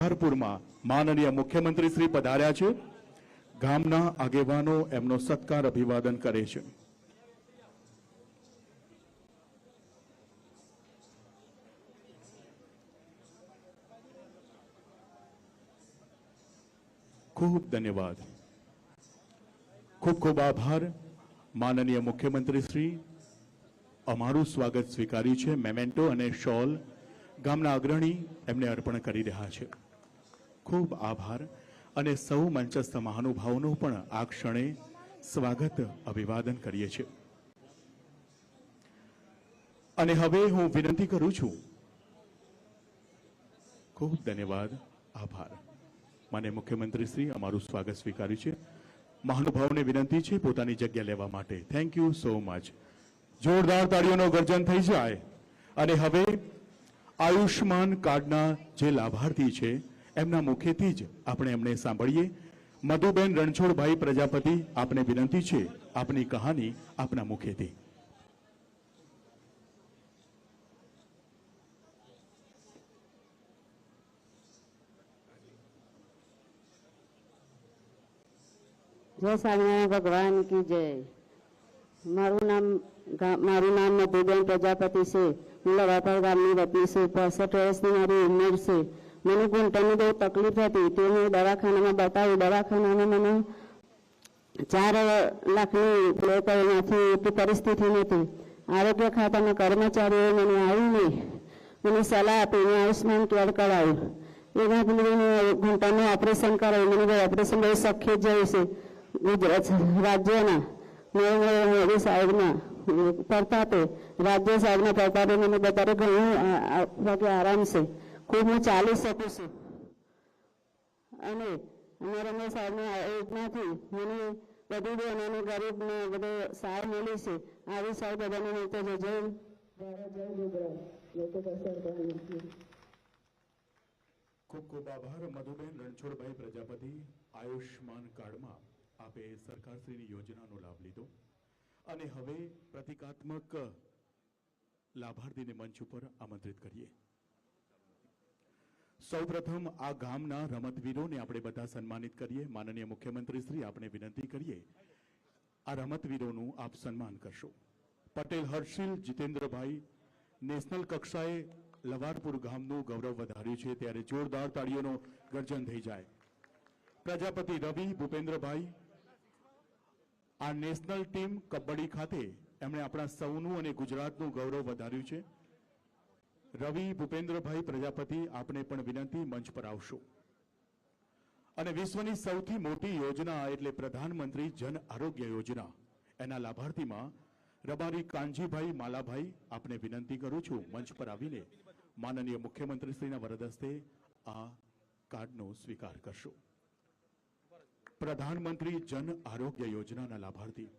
લવારપુરમાં માનનીય મુખ્યમંત્રી શ્રી પધાર્યા છે। ગામના આગેવાનો એમનો સત્કાર અભિવાદન કરે છે। ખૂબ ધન્યવાદ, ખૂબ ખૂબ આભાર। માનનીય મુખ્યમંત્રી શ્રી અમારું સ્વાગત સ્વીકાર્યું છે। મેમેન્ટો અને શોલ ગામના અગ્રણી એમને અર્પણ કરી રહ્યા છે। ખૂબ આભાર અને સૌ મંચસ્થ મહાનુભાવોનું પણ આ ક્ષણે સ્વાગત અભિવાદન કરીએ છીએ। અને હવે હું વિનંતી કરું છું। ખૂબ ધન્યવાદ, આભાર। માનનીય મુખ્યમંત્રી શ્રી અમારું સ્વાગત સ્વીકાર્યું છે। મહાનુભાવોને વિનંતી છે પોતાની જગ્યા લેવા માટે। Thank you so much. જોરદાર તાળીઓનો ગર્જન થઈ જાય। અને હવે આયુષ્માન કાર્ડના જે લાભાર્થી છે એમના મુખેથી જ આપણે એમને સાંભળીએ। મધુબેન રણછોડભાઈ પ્રજાપતિ, આપને વિનંતી છે આપની કહાની આપના મુખેથી। जय स्वामिनारायण भगवान की जय। मारू नाम मधुबेन प्रजापति से। હું લવાપર ગામની વતી છું। 65 વર્ષની મારી ઉંમર છે। મને ઘૂંટણની બહુ તકલીફ હતી તે હું દવાખાનામાં બતાવી। દવાખાનામાં મને 4 લાખની પ્લે કર્યાથી એટલી પરિસ્થિતિ નથી। આરોગ્ય ખાતાના કર્મચારીઓએ મને આવીને મને સલાહ આપી। મેં આયુષ્માન કાર્ડ કરાવ્યું। એમાંથી મને ઘૂંટણનું ઓપરેશન કરાવ્યું। મને ઓપરેશન બહુ સખત જયું છે। ગુજરાત રાજ્યના નરેન્દ્ર મોદી સાહેબના પ્રતાપે, રાજ્ય સાહેબના પ્રતાપે મને બધારે ઘણું આરામ છે। ખૂબ હું ચાલી શકું છું। અને નરેન્દ્ર સાહેબના યોજનાથી મને બધી બહેનોને ગરીબને બધે સહાય મળી છે। આવી સહાય બધાને મળતો છે। જય ગુજરાત। ખૂબ ખૂબ આભાર મધુબેન રણછોડભાઈ પ્રજાપતિ। આયુષ્માન કાર્ડમાં આપે સરકારશ્રીની યોજનાનો લાભ લીધો અને હવે પ્રતિકાત્મક લાભાર્થીને મંચ ઉપર આમંત્રિત કરીએ। સૌપ્રથમ આ ગામના રમતવીરોને આપણે બધા સન્માનિત કરીએ। માનનીય મુખ્યમંત્રી શ્રી આપણે વિનંતી કરીએ આ રમતવીરોનું આપ સન્માન કરશો। પટેલ હર્ષિલ જીતેન્દ્રભાઈ નેશનલ કક્ષાએ લવારપુર ગામનું ગૌરવ વધાર્યું છે ત્યારે જોરદાર તાળીઓનો ગર્જન થઈ જાય। પ્રજાપતિ રવિ ભૂપેન્દ્રભાઈ આ નેશનલ ટીમ કબડ્ડી ખાતે એમણે આપણા સૌનું અને ગુજરાતનું ગૌરવ વધાર્યું છે। રવિ ભૂપેન્દ્રભાઈ પ્રજાપતિ આપને પણ વિનંતી મંચ પર આવશો। અને વિશ્વની સૌથી મોટી યોજના એટલે પ્રધાનમંત્રી જન આરોગ્ય યોજના એના લાભાર્થીમાં રબારી કાનજીભાઈ માલાભાઈ આપને વિનંતી કરું છું મંચ પર આવીને માનનીય મુખ્યમંત્રી શ્રીના વરદ હસ્તે આ કાર્ડનો સ્વીકાર કરશો। પ્રધાનમંત્રી જન આરોગ્ય યોજનાના લાભાર્થી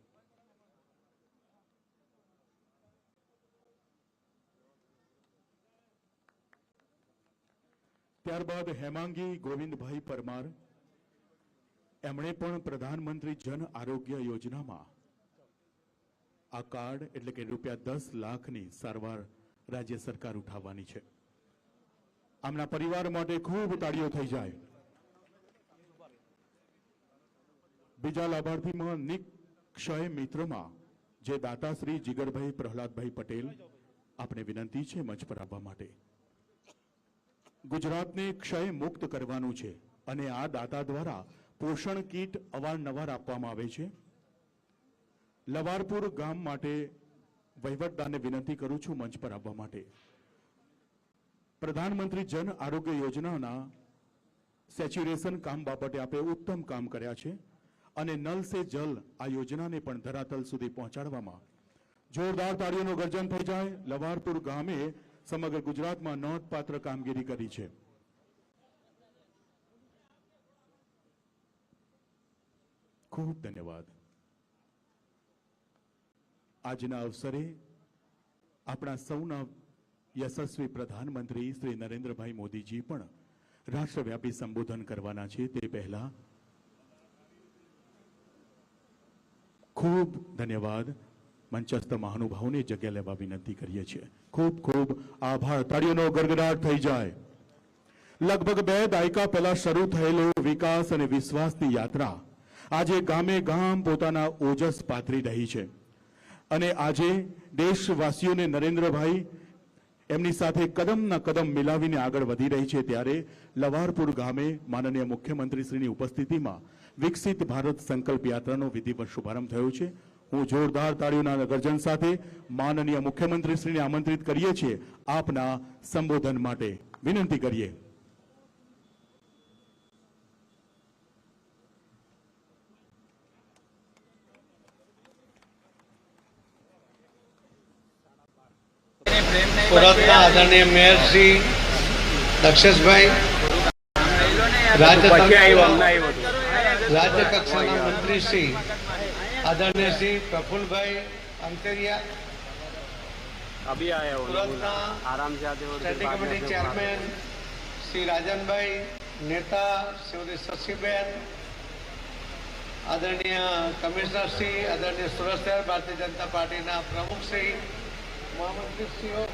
ત્યારબાદ હેમાંગી ગોવિંદભાઈ પરમાર એમણે પણ પ્રધાનમંત્રી જન આરોગ્ય યોજનામાં આ કાર્ડ એટલે કે ₹10 લાખની સારવાર રાજ્ય સરકાર ઉઠાવવાની છે। આમના પરિવાર માટે ખૂબ તાળીઓ થઈ જાય। બીજા લાભાર્થીમાં નિક્ષય મિત્રમાં જે દાતાશ્રી જીગરભાઈ પ્રહલાદભાઈ પટેલ આપને વિનંતી છે મંચ પર આવવા માટે। ગુજરાતને ક્ષય મુક્ત કરવાનું છે અને આ દાતા દ્વારા પોષણ કીટ અવારનવાર આપવામાં આવે છે। લવારપુર ગામ માટે વહીવટદારને વિનંતી કરું છું મંચ પર આવવા માટે। પ્રધાનમંત્રી જન આરોગ્ય યોજનાના સેચ્યુરેશન કામ બાબતે આપે ઉત્તમ કામ કર્યા છે અને નલ સે જલ આ યોજનાને પણ ધરાતલ સુધી પહોંચાડવામાં જોરદાર તાળીઓનો ગર્જન થઈ જાય। લવારપુર ગામે સમગ્ર ગુજરાતમાં નોંધપાત્ર કામગીરી કરી છે। ખૂબ ધન્યવાદ। આજના અવસરે આપણા સૌના યશસ્વી પ્રધાનમંત્રી શ્રી નરેન્દ્રભાઈ મોદીજી પણ રાષ્ટ્રવ્યાપી સંબોધન કરવાના છે। તે પહેલા ખૂબ ધન્યવાદ। મંચસ્થ મહાનુભાવોને જગ્યા લેવા વિનંતી કરીએ છીએ। ખૂબ ખૂબ આભાર। તાળીઓનો ગડગડાટ થઈ જાય। લગભગ 2 દાયકા પહેલા શરૂ થયેલો વિકાસ અને વિશ્વાસની યાત્રા આજે ગામે ગામ પોતાના ઓજસ પાથરી રહી છે અને આજે દેશવાસીઓને નરેન્દ્રભાઈ એમની સાથે કદમના કદમ મિલાવીને આગળ વધી રહી છે ત્યારે લવારપુર ગામે માનનીય મુખ્યમંત્રીશ્રીની ઉપસ્થિતિમાં વિકસિત ભારત સંકલ્પ યાત્રાનો વિધિવત શુભારંભ થયો છે। હું જોરદાર તાળીઓના ગર્જન સાથે માનનીય મુખ્યમંત્રીશ્રીને આમંત્રિત કરીએ છીએ આપના સંબોધન માટે વિનંતી કરીએ। સુરતના આદરણીય મેયર શ્રી દક્ષેશભાઈ, રાજ્ય કક્ષાના મંત્રી શ્રી આદરણીય શ્રી પ્રફુલભાઈ અંતરિયા, સુરતના સ્ટેન્ડિંગ કમિટી ચેરમેન શ્રી રાજનભાઈ, નેતા શ્રી શશીબેન, આદરણીય કમિશનર શ્રી, આદરણીય સુરત શહેર ભારતીય જનતા પાર્ટીના પ્રમુખ શ્રી, મહામંત્રીશ્રીઓ,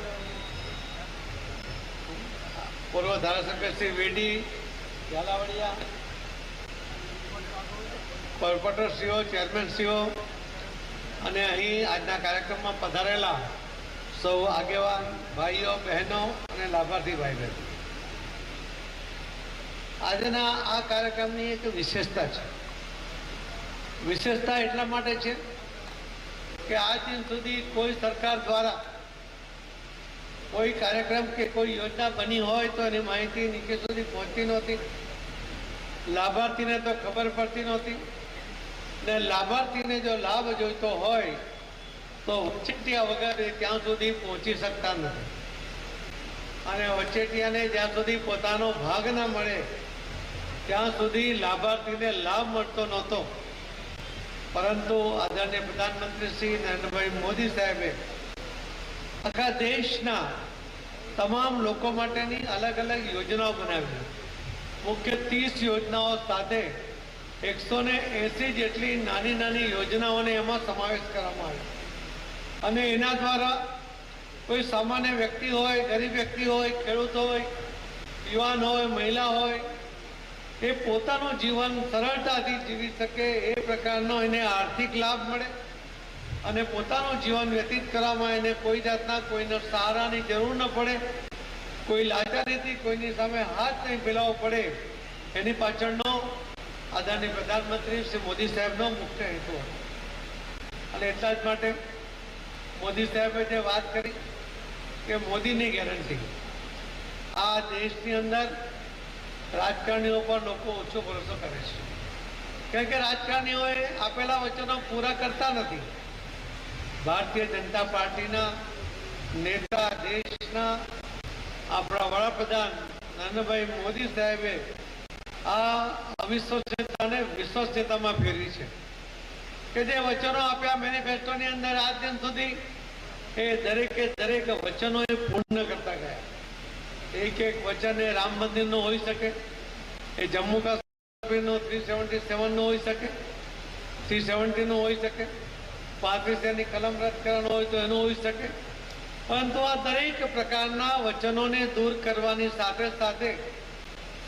પૂર્વ ધારાસભ્ય શ્રી વીડી ઝાલાવાડિયા, કોર્પોરેટરશ્રીઓ, ચેરમેનશ્રીઓ અને અહીં આજના કાર્યક્રમમાં પધારેલા સૌ આગેવાન ભાઈઓ બહેનો અને લાભાર્થી ભાઈ બહેનો, આજના આ કાર્યક્રમની એક વિશેષતા છે। વિશેષતા એટલા માટે છે કે આજ દિન સુધી કોઈ સરકાર દ્વારા કોઈ કાર્યક્રમ કે કોઈ યોजना બની હોય તો એની માહિતી નીચે સુધી પહોંચતી નહોતી, લાભાર્થીને તો ખબર પડતી નહોતી ને લાભાર્થીને જો લાભ જોઈતો હોય તો વચેટિયા વગર ત્યાં સુધી પહોંચી શકતા નથી અને વચેટિયાને જ્યાં સુધી પોતાનો ભાગ ના મળે ત્યાં સુધી લાભાર્થીને લાભ મળતો નહોતો। પરંતુ આદરણીય પ્રધાનમંત્રી શ્રી નરેન્દ્રભાઈ મોદી સાહેબે આખા દેશના તમામ લોકો માટેની અલગ અલગ યોજનાઓ બનાવી, મુખ્ય 30 યોજનાઓ સાથે 180 જેટલી નાની નાની યોજનાઓને એમાં સમાવેશ કરવામાં આવ્યો અને એના દ્વારા કોઈ સામાન્ય વ્યક્તિ હોય, ગરીબ વ્યક્તિ હોય, ખેડૂત હોય, યુવાન હોય, મહિલા હોય, એ પોતાનું જીવન સરળતાથી જીવી શકે એ પ્રકારનો એને આર્થિક લાભ મળે અને પોતાનું જીવન વ્યતીત કરવામાં એને કોઈ જાતના કોઈના સહારાની જરૂર ન પડે, કોઈ લાચારીથી કોઈની સામે હાથ નહીં ફેલાવવો પડે, એની પાછળનો આદરણીય પ્રધાનમંત્રી શ્રી મોદી સાહેબનો મુખ્ય હેતુ હતો। અને એટલા જ માટે મોદી સાહેબે જે વાત કરી કે મોદીની ગેરંટી, આ દેશની અંદર રાજકારણીઓ પર લોકો ઓછો ભરોસો કરે છે કારણ કે રાજકારણીઓએ આપેલા વચનો પૂરા કરતા નથી। ભારતીય જનતા પાર્ટીના નેતા, દેશના આપણા વડાપ્રધાન નરેન્દ્રભાઈ મોદી સાહેબે આ અવિશ્વસનીયતાને વિશ્વસનીયતામાં ફેરવી છે કે જે વચનો આપ્યા મેનિફેસ્ટોની અંદર આજ દિન સુધી એ દરેકે દરેક વચનો એ પૂર્ણ કરતા ગયા। એક એક વચન એ રામ મંદિરનો હોઈ શકે, એ જમ્મુ કાશ્મીરનો 377નો હોઈ શકે, 370નો હોઈ શકે, 35 કલમ રદ કરવાનો હોય તો એનો હોઈ શકે, પરંતુ આ દરેક પ્રકારના વચનોને દૂર કરવાની સાથે સાથે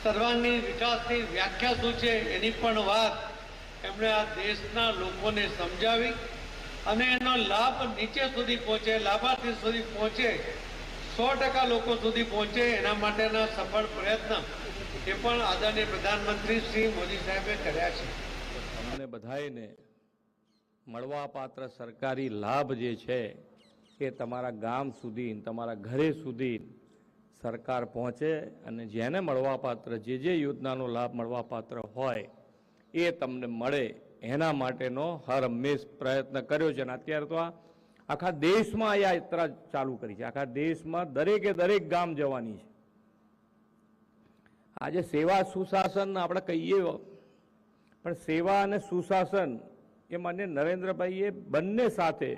સર્વાંગી વિકાસની વ્યાખ્યા શું છે એની પણ વાત એમણે આ દેશના લોકોને સમજાવી અને એનો લાભ નીચે સુધી પહોંચે, લાભાર્થી સુધી પહોંચે, 100% લોકો સુધી પહોંચે એના માટેના સફળ પ્રયત્ન એ પણ આદરણીય પ્રધાનમંત્રી શ્રી મોદી સાહેબે કર્યા છે। અમને બધાને મળવાપાત્ર સરકારી લાભ જે છે એ તમારા ગામ સુધી, તમારા ઘરે સુધી સરકાર પહોંચે અને જેને મળવાપાત્ર જે યોજનાનો લાભ મળવાપાત્ર હોય એ તમને મળે એના માટેનો હર હંમેશ પ્રયત્ન કર્યો છે। અને અત્યારે તો આખા દેશમાં આ યાત્રા ચાલુ કરી છે, આખા દેશમાં દરેકે દરેક ગામ જવાની છે। આજે સેવા સુશાસન આપણે કહીએ પણ સેવા અને સુશાસન એ માન્ય નરેન્દ્રભાઈએ બંને સાથે,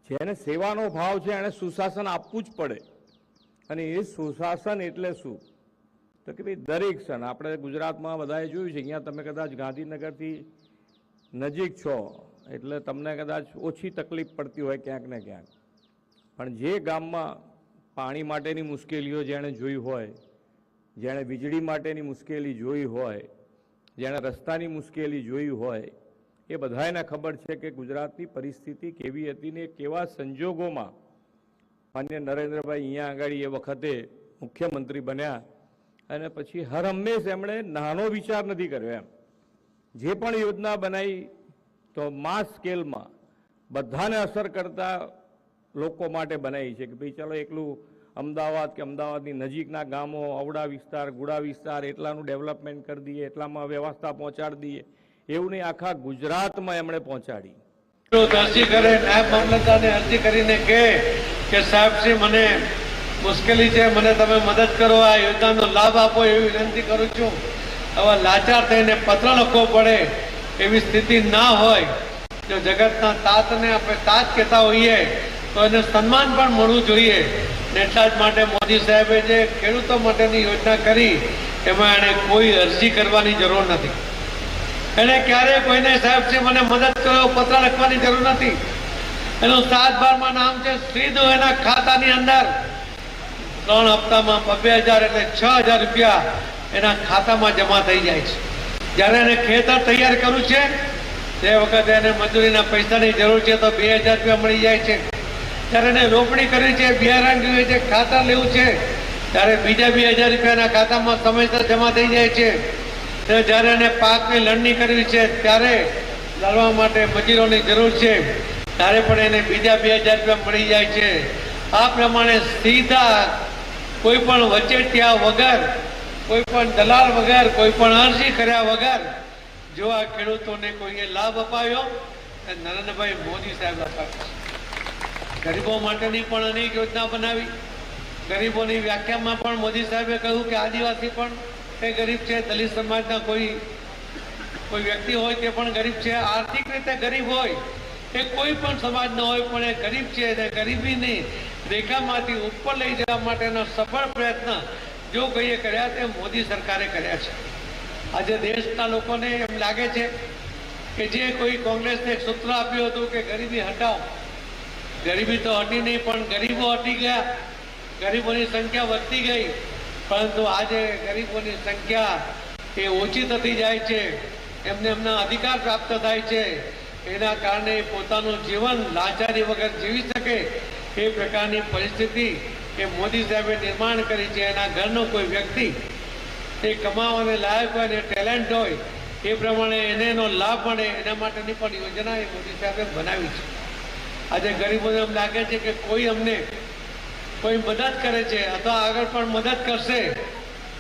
જેને સેવાનો ભાવ છે એને સુશાસન આપવું જ પડે અને એ સુશાસન એટલે શું તો કે ભાઈ દરેક ક્ષણ આપણે ગુજરાતમાં બધાએ જોયું છે, અહીંયા તમે કદાચ ગાંધીનગરથી નજીક છો એટલે તમને કદાચ ઓછી તકલીફ પડતી હોય ક્યાંક ને ક્યાંક, પણ જે ગામમાં પાણી માટેની મુશ્કેલીઓ જેણે જોઈ હોય, જેણે વીજળી માટેની મુશ્કેલી જોઈ હોય, જેણે રસ્તાની મુશ્કેલી જોઈ હોય, એ બધાને ખબર છે કે ગુજરાતની પરિસ્થિતિ કેવી હતી ને કેવા સંજોગોમાં માન્ય નરેન્દ્રભાઈ અહીંયા આગળ એ વખતે મુખ્યમંત્રી બન્યા અને પછી હર હંમેશ એમણે નાનો વિચાર નથી કર્યો. એમ જે પણ યોજના બનાવી તો માસ સ્કેલમાં બધાને અસર કરતા લોકો માટે બનાવી છે કે ભાઈ ચાલો એકલું અમદાવાદ કે અમદાવાદની નજીકના ગામો, અવડા વિસ્તાર, ગુડા વિસ્તાર એટલાનું ડેવલપમેન્ટ કરી દઈએ, એટલામાં વ્યવસ્થા પહોંચાડી દઈએ, એવું નહીં, આખા ગુજરાતમાં એમણે પહોંચાડી. અરજી કરે, નાયબ મામલતદારને અરજી કરીને કે સાહેબશ્રી મને મુશ્કેલી છે, મને તમે મદદ કરો, આ યોજનાનો લાભ આપો એવી વિનંતી કરું છું. હવે લાચાર થઈને પત્ર લખવો પડે એવી સ્થિતિ ના હોય. જો જગતના તાતને આપણે તાત કહેતા હોઈએ તો એને સન્માન પણ મળવું જોઈએ. એટલા જ માટે મોદી સાહેબે જે ખેડૂતો માટેની યોજના કરી એમાં એને કોઈ અરજી કરવાની જરૂર નથી. એને ક્યારેય કોઈને સાહેબશ્રી મને મદદ કરો પત્ર લખવાની જરૂર નથી. એનું 7/12 નામ છે, સીધું એના ખાતાની અંદર 3 હપ્તામાં 2000 એટલે 6000 રૂપિયા એના ખાતામાં જમા થઈ જાય છે. જ્યારે એને ખેતર તૈયાર કરવું છે તે વખતે એને મજૂરીના પૈસાની જરૂર છે તો 2000 રૂપિયા મળી જાય છે. જ્યારે એને રોપણી કરવી છે, બિયારણ જોઈએ છે, ખાતર લેવું છે ત્યારે બીજા 2000 રૂપિયાના ખાતામાં સમયસર જમા થઈ જાય છે. જ્યારે એને પાકની લણણી કરવી છે ત્યારે લણવા માટે મજૂરોની જરૂર છે ત્યારે પણ એને બીજા 2000 રૂપિયા મળી જાય છે. આ પ્રમાણે સીધા કોઈ પણ વચેટિયા વગર, કોઈ પણ દલાલ વગર, કોઈ પણ અરજી કર્યા વગર જો આ ખેડૂતોને કોઈએ લાભ અપાયો એ નરેન્દ્રભાઈ મોદી સાહેબ અપાવ્યો. ગરીબો માટેની પણ અનેક યોજના બનાવી. ગરીબોની વ્યાખ્યામાં પણ મોદી સાહેબે કહ્યું કે આદિવાસી પણ એ ગરીબ છે, દલિત સમાજના કોઈ વ્યક્તિ હોય તે પણ ગરીબ છે. આર્થિક રીતે ગરીબ હોય એ કોઈ પણ સમાજનો હોય પણ એ ગરીબ છે અને ગરીબીની રેખામાંથી ઉપર લઈ જવા માટેનો સફળ પ્રયત્ન જો કોઈએ કર્યા તે મોદી સરકારે કર્યા છે. આજે દેશના લોકોને એમ લાગે છે કે જે કોઈ કોંગ્રેસને એક સૂત્ર આપ્યું હતું કે ગરીબી હટાવો, ગરીબી તો હટી નહીં પણ ગરીબો હટી ગયા, ગરીબોની સંખ્યા વધતી ગઈ. પરંતુ આજે ગરીબોની સંખ્યા એ ઓછી થતી જાય છે. એમને એમના અધિકાર પ્રાપ્ત થાય છે. એના કારણે પોતાનું જીવન લાચારી વગર જીવી શકે એ પ્રકારની પરિસ્થિતિ એ મોદી સાહેબે નિર્માણ કરી છે. એના ઘરનો કોઈ વ્યક્તિ એ કમાવાને લાયક હોય ને ટેલેન્ટ હોય એ પ્રમાણે એને એનો લાભ મળે એના માટેની પણ યોજના એ મોદી સાહેબે બનાવી છે. આજે ગરીબોને એમ લાગે છે કે કોઈ અમને કોઈ મદદ કરે છે અથવા આગળ પણ મદદ કરશે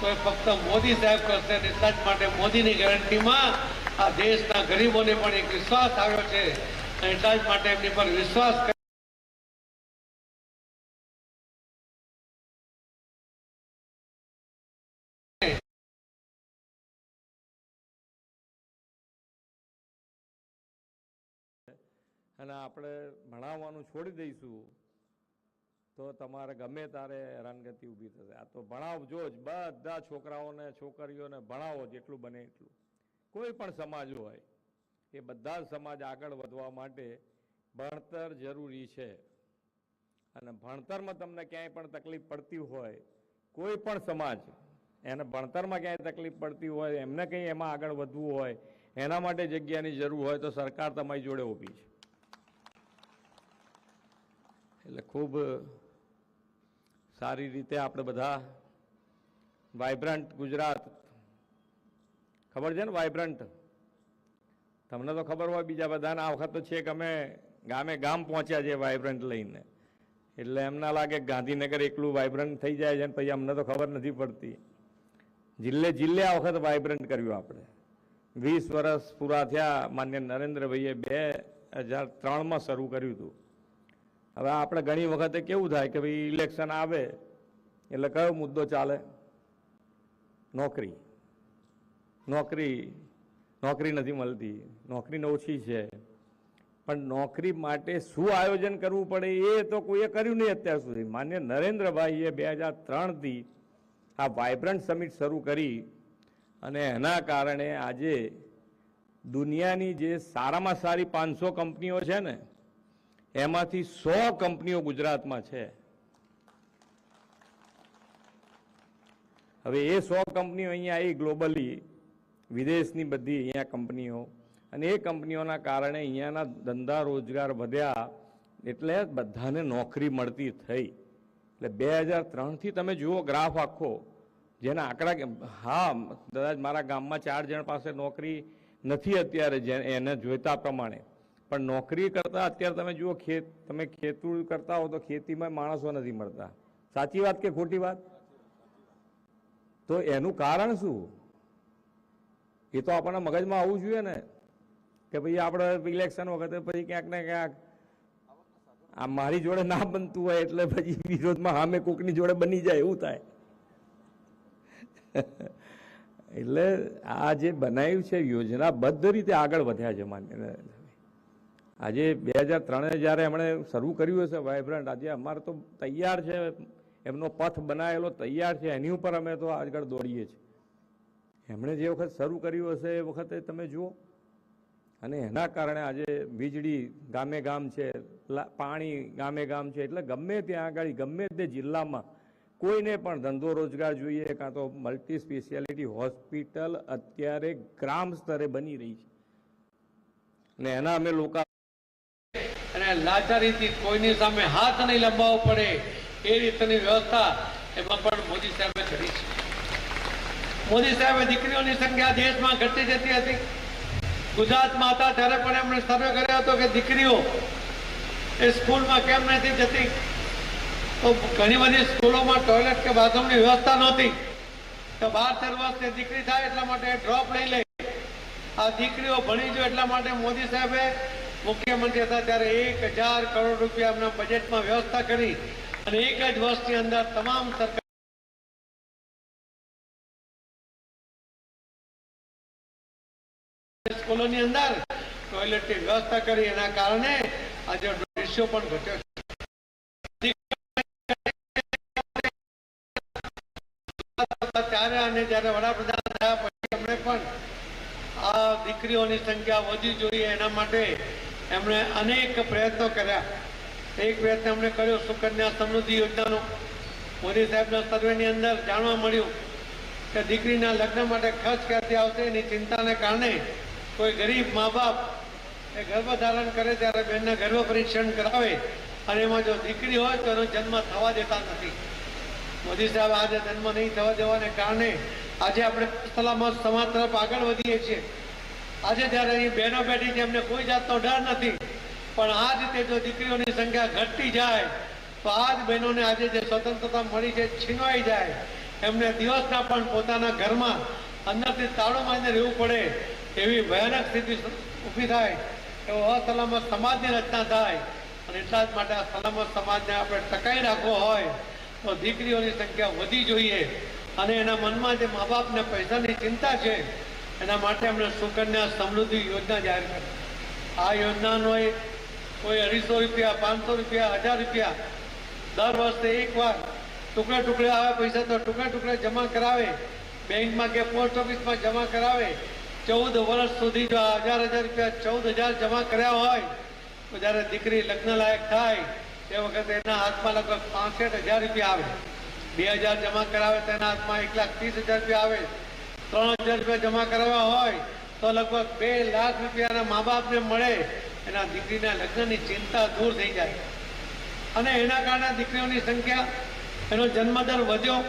તો એ ફક્ત મોદી સાહેબ કરશે. એટલા જ માટે મોદીની ગેરંટીમાં આ દેશના ગરીબોને પણ એક વિશ્વાસ આવ્યો છે. એટલા જ માટે એમની પર વિશ્વાસ અને આપણે ભણાવવાનું છોડી દઈશું તો તમારે ગમે તારે હેરાનગતિ ઊભી થશે. આ તો ભણાવજો જ, બધા છોકરાઓને છોકરીઓને ભણાવો જેટલું બને એટલું. કોઈ પણ સમાજ હોય એ બધા સમાજ આગળ વધવા માટે ભણતર જરૂરી છે. અને ભણતરમાં તમને ક્યાંય પણ તકલીફ પડતી હોય, કોઈ પણ સમાજ એને ભણતરમાં ક્યાંય તકલીફ પડતી હોય, એમને કંઈ એમાં આગળ વધવું હોય, એના માટે જગ્યાની જરૂર હોય તો સરકાર તમારી જોડે ઊભી છે. એટલે ખૂબ સારી રીતે આપણે બધા વાઇબ્રન્ટ ગુજરાત, ખબર છે ને વાઇબ્રન્ટ? તમને તો ખબર હોય, બીજા બધાને આ વખત તો છે કે અમે ગામે ગામ પહોંચ્યા છે વાઇબ્રન્ટ લઈને. એટલે એમ ના લાગે ગાંધીનગર એકલું વાઇબ્રન્ટ થઈ જાય છે ને પછી અમને તો ખબર નથી પડતી. જિલ્લે જિલ્લે આ વખત વાઇબ્રન્ટ કર્યું આપણે. 20 વર્ષ પૂરા થયા. માન્ય નરેન્દ્રભાઈએ 2003માં શરૂ કર્યું હતું. હવે આપણે ઘણી વખતે કેવું થાય કે ભાઈ ઇલેક્શન આવે એટલે કયો મુદ્દો ચાલે? નોકરી. નોકરી નથી મળતી, નોકરીને ઓછી છે. પણ નોકરી માટે શું આયોજન કરવું પડે એ તો કોઈએ કર્યું નહીં અત્યાર સુધી. માન્ય નરેન્દ્રભાઈએ 2003થી આ વાઇબ્રન્ટ સમિટ શરૂ કરી અને એના કારણે આજે દુનિયાની જે સારામાં સારી 500 કંપનીઓ છે ને એમાંથી 100 કંપનીઓ ગુજરાતમાં છે. હવે એ 100 કંપનીઓ અહીંયા આવી ગ્લોબલી, વિદેશની બધી અહીંયા કંપનીઓ, અને એ કંપનીઓના કારણે અહીંયાના ધંધા રોજગાર વધ્યા, એટલે બધાને નોકરી મળતી થઈ. એટલે 2003થી તમે જુઓ ગ્રાફ આખો, જેના આંકડા, હા કદાચ મારા ગામમાં 4 જણ પાસે નોકરી નથી અત્યારે એને જોઈતા પ્રમાણે, પણ નોકરી કરતા અત્યારે તમે જુઓ તમે ખેતી કરતા હો તો ખેતીમાં માણસો નથી મળતા. સાચી વાત કે ખોટી વાત? તો એનું કારણ શું? એ તો આપણા મગજમાં આવવું જોઈએ ને, કે ભાઈ આપણે ઇલેક્શન વખતે પછી ક્યાંક ને ક્યાંક આ મારી જોડે ના બનતું હોય એટલે પછી વિરોધમાં સામે કોકની જોડે બની જાય એવું થાય. એટલે આ જે બનાવ્યું છે યોજનાબદ્ધ રીતે આગળ વધ્યા છે. માન્ય આજે 2003 જ્યારે એમણે શરૂ કર્યું હશે વાઇબ્રન્ટ, આજે અમારે તો તૈયાર છે, એમનો પથ બનાવેલો તૈયાર છે, એની ઉપર અમે તો આગળ દોડીએ છીએ. એમણે જે વખત શરૂ કર્યું હશે એ વખતે તમે જુઓ, અને એના કારણે આજે વીજળી ગામે ગામ છે, પાણી ગામે ગામ છે. એટલે ગમે ત્યાં આગળ ગમે તે જિલ્લામાં કોઈને પણ ધંધો રોજગાર જોઈએ, કાં તો મલ્ટી સ્પેશિયાલિટી હોસ્પિટલ અત્યારે ગ્રામ સ્તરે બની રહી છે. અને એના અમે લોકો અને લાચારીથી કોઈની સામે હાથ નહીં લંબાવવો પડે એ રીતની વ્યવસ્થા એમાં પણ મોદી સાહેબે કરી છે. મોદી સાહેબે દીકરીઓની સંખ્યા દેશમાં ઘટતી જતી હતી. ગુજરાતમાં હતા ત્યારે પણ એમણે સર્વે કર્યો હતો કે દીકરીઓ એ સ્કૂલમાં કેમ નથી જતી, તો ઘણી બધી સ્કૂલોમાં ટોયલેટ કે બાથરૂમની વ્યવસ્થા નહોતી. તો 12-13 વર્ષની દીકરી થાય એટલા માટે ડ્રોપ લઈ લે. આ દીકરીઓ ભણી જો એટલા માટે મોદી સાહેબે મુખ્યમંત્રી હતા ત્યારે 1000 કરોડ રૂપિયા એમના બજેટમાં વ્યવસ્થા કરી, અને એક જ વર્ષની અંદર તમામ સરકાર સ્કૂલોની અંદર ટોયલેટની વ્યવસ્થા કરી. એના કારણે આજે રેશિયો પણ ઘટ્યો છે. ત્યારે અને જ્યારે વડાપ્રધાન થયા પછી એમણે પણ આ દીકરીઓની સંખ્યા વધવી જોઈએ એના માટે એમણે અનેક પ્રયત્નો કર્યા. એક પ્રયત્ન એમણે કર્યો સુકન્યા સમૃદ્ધિ યોજનાનો. મોદી સાહેબના સર્વેની અંદર જાણવા મળ્યું કે દીકરીના લગ્ન માટે ખર્ચ ક્યાંથી આવશે એની ચિંતાને કારણે કોઈ ગરીબ મા બાપ એ ગર્ભધારણ કરે ત્યારે બેનના ગર્ભ પરીક્ષણ કરાવે, અને એમાં જો દીકરી હોય તો એનો જન્મ થવા દેતા નથી. મોદી સાહેબ આજે જન્મ નહીં થવા દેવાને કારણે આજે આપણે સલામત સમાજ તરફ આગળ વધીએ છીએ. આજે જ્યારે અહીં બહેનો બેઠી છે એમને કોઈ જાતનો ડર નથી, પણ આ રીતે જો દીકરીઓની સંખ્યા ઘટતી જાય તો આ જ બહેનોને આજે જે સ્વતંત્રતા મળી છે છીનવાઈ જાય. એમને દિવસના પણ પોતાના ઘરમાં અંદરથી તાળું મારીને રહેવું પડે એવી ભયાનક સ્થિતિ ઊભી થાય, એવો અસલામત સમાજની રચના થાય. અને એટલા જ માટે આ સલામત સમાજને આપણે ટકાઈ રાખવો હોય તો દીકરીઓની સંખ્યા વધી જોઈએ. અને એના મનમાં જે મા બાપને પૈસાની ચિંતા છે એના માટે એમણે સુકન્યા સમૃદ્ધિ યોજના જાહેર કરી. આ યોજનાનો કોઈ 250 રૂપિયા, 500 રૂપિયા, 1000 રૂપિયા દર વર્ષે એકવાર ટુકડે ટુકડે આવે પૈસા તો ટુકડે ટુકડે જમા કરાવે, બેંકમાં કે પોસ્ટ ઓફિસમાં જમા કરાવે. 14 વર્ષ સુધી જો 1000 રૂપિયા 14,000 જમા કર્યા હોય તો જ્યારે દીકરી લગ્ન લાયક થાય તે વખતે એના હાથમાં લગભગ 65,000 રૂપિયા આવે. 2000 જમા કરાવે તો એના હાથમાં 1,30,000 રૂપિયા આવે. 3,000 રૂપિયા જમા કરાવ્યા હોય તો લગભગ 2 લાખ રૂપિયાના મા બાપને મળે. એના દીકરીના લગ્નની ચિંતા દૂર થઈ જાય. અને એના કારણે દીકરીઓની સંખ્યા, એનો જન્મદર વધ્યો.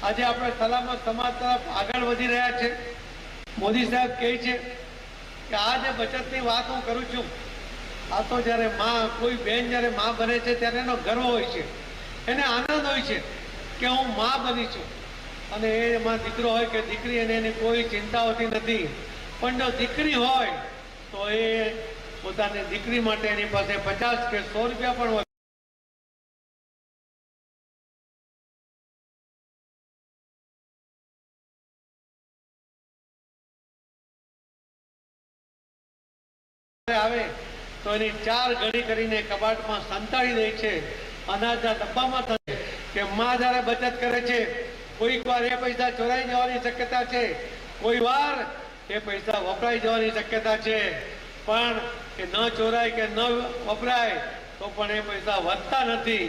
આજે આપણે સલામત સમાજ તરફ આગળ વધી રહ્યા છે. મોદી સાહેબ કહે છે કે આ જે બચતની વાત હું કરું છું, આ તો જ્યારે કોઈ બેન જ્યારે મા બને છે ત્યારે એનો ગર્વ હોય છે, એને આનંદ હોય છે કે હું મા બની છું. અને એમાં દીકરો હોય કે દીકરી, એને એની કોઈ ચિંતા હોતી નથી. પણ જો દીકરી હોય તો એ પોતાની દીકરી માટે એની પાસે 50 કે 100 રૂપિયા પણ આવે તો એની 4 ગણી કરીને કબાટમાં સંતાડી દે છે, અનાજના ડબ્બામાં થાય. કે માં જ્યારે બચત કરે છે, કોઈક વાર એ પૈસા ચોરાઈ જવાની શક્યતા છે, કોઈ વાર એ પૈસા વપરાઈ જવાની શક્યતા છે, પણ એ ન ચોરાય કે ન વપરાય તો પણ એ પૈસા વધતા નથી.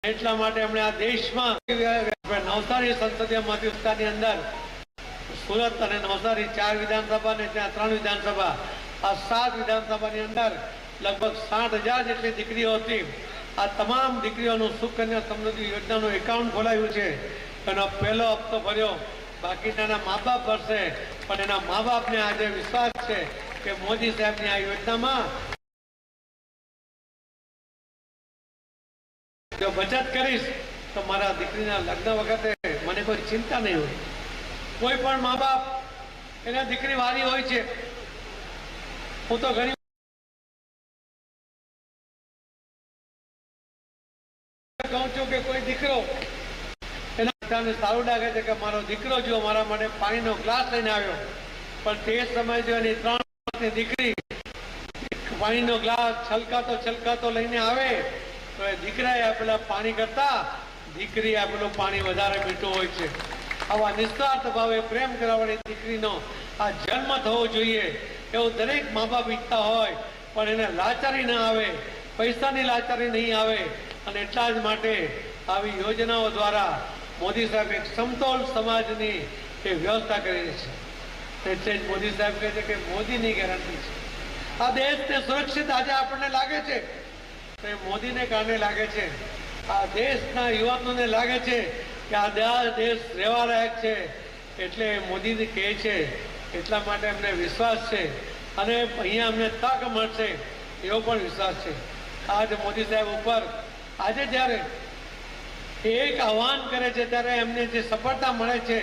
એટલા માટે એમણે આ દેશમાં નવસારી સંસદીય મત વિસ્તારની અંદર સુરત અને નવસારી 4 વિધાનસભા ને ત્યાં 3 વિધાનસભા, આ 7 વિધાનસભાની અંદર લગભગ 60,000 જેટલી દીકરીઓ હતી. આ તમામ દીકરીઓનું સુકન્યા સમૃદ્ધિ યોજનાનું એકાઉન્ટ ખોલાવ્યું છે. એનો પહેલો હપ્તો ભર્યો, બાકીના મા બાપ ભરશે. પણ એના મા બાપને આજે વિશ્વાસ છે કે મોદી સાહેબની આ યોજનામાં જો બચત કરીશ તો મારા દીકરીના લગ્ન વખતે મને કોઈ ચિંતા નહીં હોય. કોઈ પણ મા બાપ એને દીકરી વારી હોય છે. હું તો ઘણી કહું છું કે કોઈ દીકરો એના પિતાને સારું લાગે છે કે મારો દીકરો જો મારા માટે પાણીનો ગ્લાસ લઈને આવ્યો, પણ તે સમયે જો એની 3 વર્ષની દીકરી પાણીનો ગ્લાસ છલકાતો લઈને આવે તો એ દીકરાએ આપેલા પાણી કરતા દીકરી આપેલું પાણી વધારે મીઠું હોય છે. આવા નિસ્વાર્થ ભાવે પ્રેમ કરાવવાની દીકરીનો આ જન્મ થવો જોઈએ એવું દરેક મા બાપ ઈચ્છતા હોય. પણ એને લાચારી ના આવે, પૈસાની લાચારી નહીં આવે. અને એટલા જ માટે આવી યોજનાઓ દ્વારા મોદી સાહેબ એક સમતોલ સમાજની એ વ્યવસ્થા કરી છે. એટલે જ મોદી સાહેબ કહે છે કે મોદીની ગેરંટી છે. આ દેશને સુરક્ષિત આજે આપણને લાગે છે તો એ મોદીને કારણે લાગે છે. આ દેશના યુવાનોને લાગે છે કે આ દેશ રહેવા લાયક છે એટલે મોદી કહે છે. એટલા માટે અમને વિશ્વાસ છે અને અહીંયા અમને તક મળશે એવો પણ વિશ્વાસ છે. આજ મોદી સાહેબ ઉપર આજે જ્યારે એક આહ્વાન કરે છે ત્યારે એમને જે સફળતા મળે છે,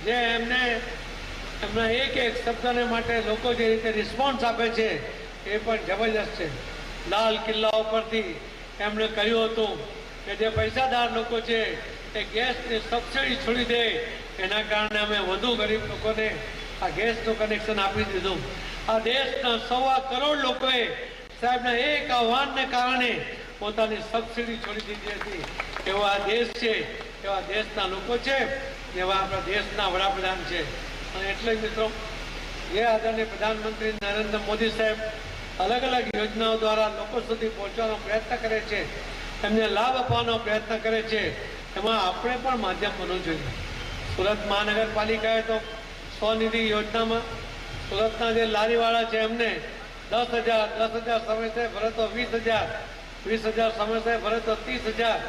જે એમને એમના એક શબ્દને માટે લોકો જે રીતે રિસ્પોન્સ આપે છે એ પણ જબરજસ્ત છે. લાલ કિલ્લા ઉપરથી એમણે કહ્યું હતું કે જે પૈસાદાર લોકો છે એ ગેસની સબસિડી છોડી દે, એના કારણે અમે વધુ ગરીબ લોકોને આ ગેસનું કનેક્શન આપી દીધું. આ દેશના 1.25 કરોડ લોકોએ સાહેબના એક આહ્વાનને કારણે પોતાની સબસિડી છોડી દીધી હતી. એવો આ દેશ છે, એવા દેશના લોકો છે, એવા આપણા દેશના વડાપ્રધાન છે. અને એટલે મિત્રો જે આદરણીય પ્રધાનમંત્રી નરેન્દ્ર મોદી સાહેબ અલગ અલગ યોજનાઓ દ્વારા લોકો સુધી પહોંચવાનો પ્રયત્ન કરે છે, એમને લાભ આપવાનો પ્રયત્ન કરે છે, એમાં આપણે પણ માધ્યમ બનવું જોઈએ. સુરત મહાનગરપાલિકાએ તો સ્વનિધિ યોજનામાં સુરતના જે લારીવાળા છે એમને 10,000 સમયસર ભરે તો 20,000, 20,000 સમયસર ભરે તો 30,000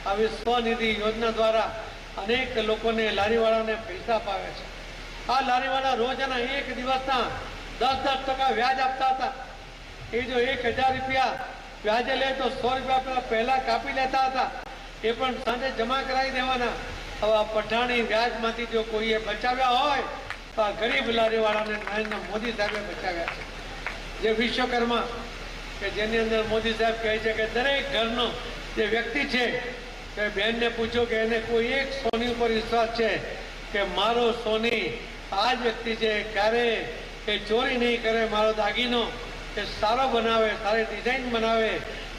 આવી સ્વનિધિ યોજના દ્વારા અનેક લોકોને લારીવાળાને પૈસા અપાવે છે. આ લારીવાળા રોજના એક દિવસના 10% વ્યાજ આપતા હતા. એ જો 1,000 રૂપિયા વ્યાજે લે તો 100 રૂપિયા પહેલા કાપી લેતા હતા, એ પણ સાંજે જમા કરાવી દેવાના. હવે પઠાણી વ્યાજમાંથી જો કોઈએ બચાવ્યા હોય તો આ ગરીબ લારીવાળાને નરેન્દ્ર મોદી સાહેબે બચાવ્યા છે. જે વિશ્વકર્મા કે જેની અંદર મોદી સાહેબ કહે છે કે દરેક ઘરનો જે વ્યક્તિ છે કે બહેનને પૂછો કે એને કોઈ એક સોની ઉપર વિશ્વાસ છે કે મારો સોની આ જ વ્યક્તિ છે, ક્યારે એ ચોરી નહીં કરે, મારો દાગીનો એ સારો બનાવે, સારી ડિઝાઇન બનાવે,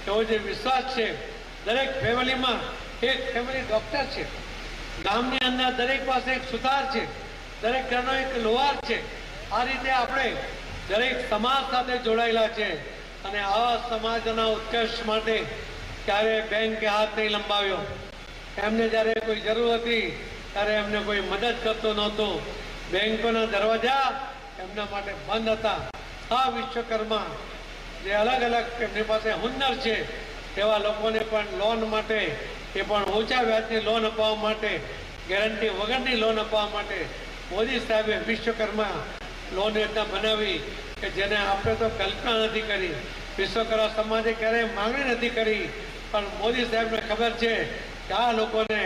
એવો જે વિશ્વાસ છે. દરેક ફેમિલીમાં એક ફેમિલી ડૉક્ટર છે, ગામની અંદર દરેક પાસે એક સુથાર છે, દરેક ઘરનો એક લોહાર છે. આ રીતે આપણે દરેક સમાજ સાથે જોડાયેલા છે અને આવા સમાજના ઉત્કર્ષ માટે ક્યારે બેંકે હાથ નહીં લંબાવ્યો. એમને જ્યારે કોઈ જરૂર હતી ત્યારે એમને કોઈ મદદ કરતો નહોતો. બેંકોના દરવાજા એમના માટે બંધ હતા. આ વિશ્વકર્મા જે અલગ અલગ એમની પાસે હુનર છે એવા લોકોને પણ લોન માટે, એ પણ ઓછા વ્યાજની લોન અપાવવા માટે, ગેરંટી વગરની લોન અપાવવા માટે મોદી સાહેબે વિશ્વકર્મા લોન યોજના બનાવી કે જેને આપણે તો કલ્પના નથી કરી, વિશ્વકર્મા સમાજે ક્યારેય માંગણી નથી કરી. પણ મોદી સાહેબને ખબર છે કે આ લોકોને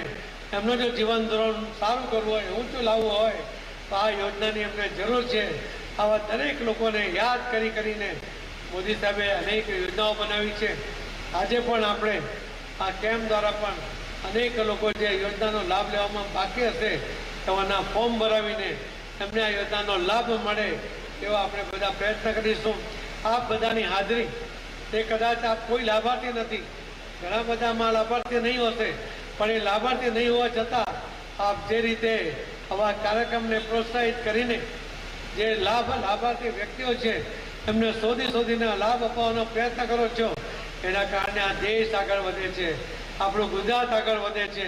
એમનું જો જીવન ધોરણ સારું કરવું હોય, ઊંચું લાવવું હોય તો આ યોજનાની એમને જરૂર છે. આવા દરેક લોકોને યાદ કરીને મોદી સાહેબે અનેક યોજનાઓ બનાવી છે. આજે પણ આપણે આ કેમ્પ દ્વારા પણ અનેક લોકો જે યોજનાનો લાભ લેવામાં બાકી હશે તેવાના ફોર્મ ભરાવીને એમને આ યોજનાનો લાભ મળે એવા આપણે બધા પ્રયત્ન કરીશું. આપ બધાની હાજરી તે કદાચ આપ કોઈ લાભાર્થી નથી, ઘણા બધામાં લાભાર્થી નહીં હશે, પણ એ લાભાર્થી નહીં હોવા છતાં આપ જે રીતે આવા કાર્યક્રમને પ્રોત્સાહિત કરીને જે લાભાર્થી વ્યક્તિઓ છે એમને શોધીને લાભ અપાવવાનો પ્રયત્ન કરો છો, એના કારણે આ દેશ આગળ વધે છે. આપણું ગુજરાત આગળ વધે છે,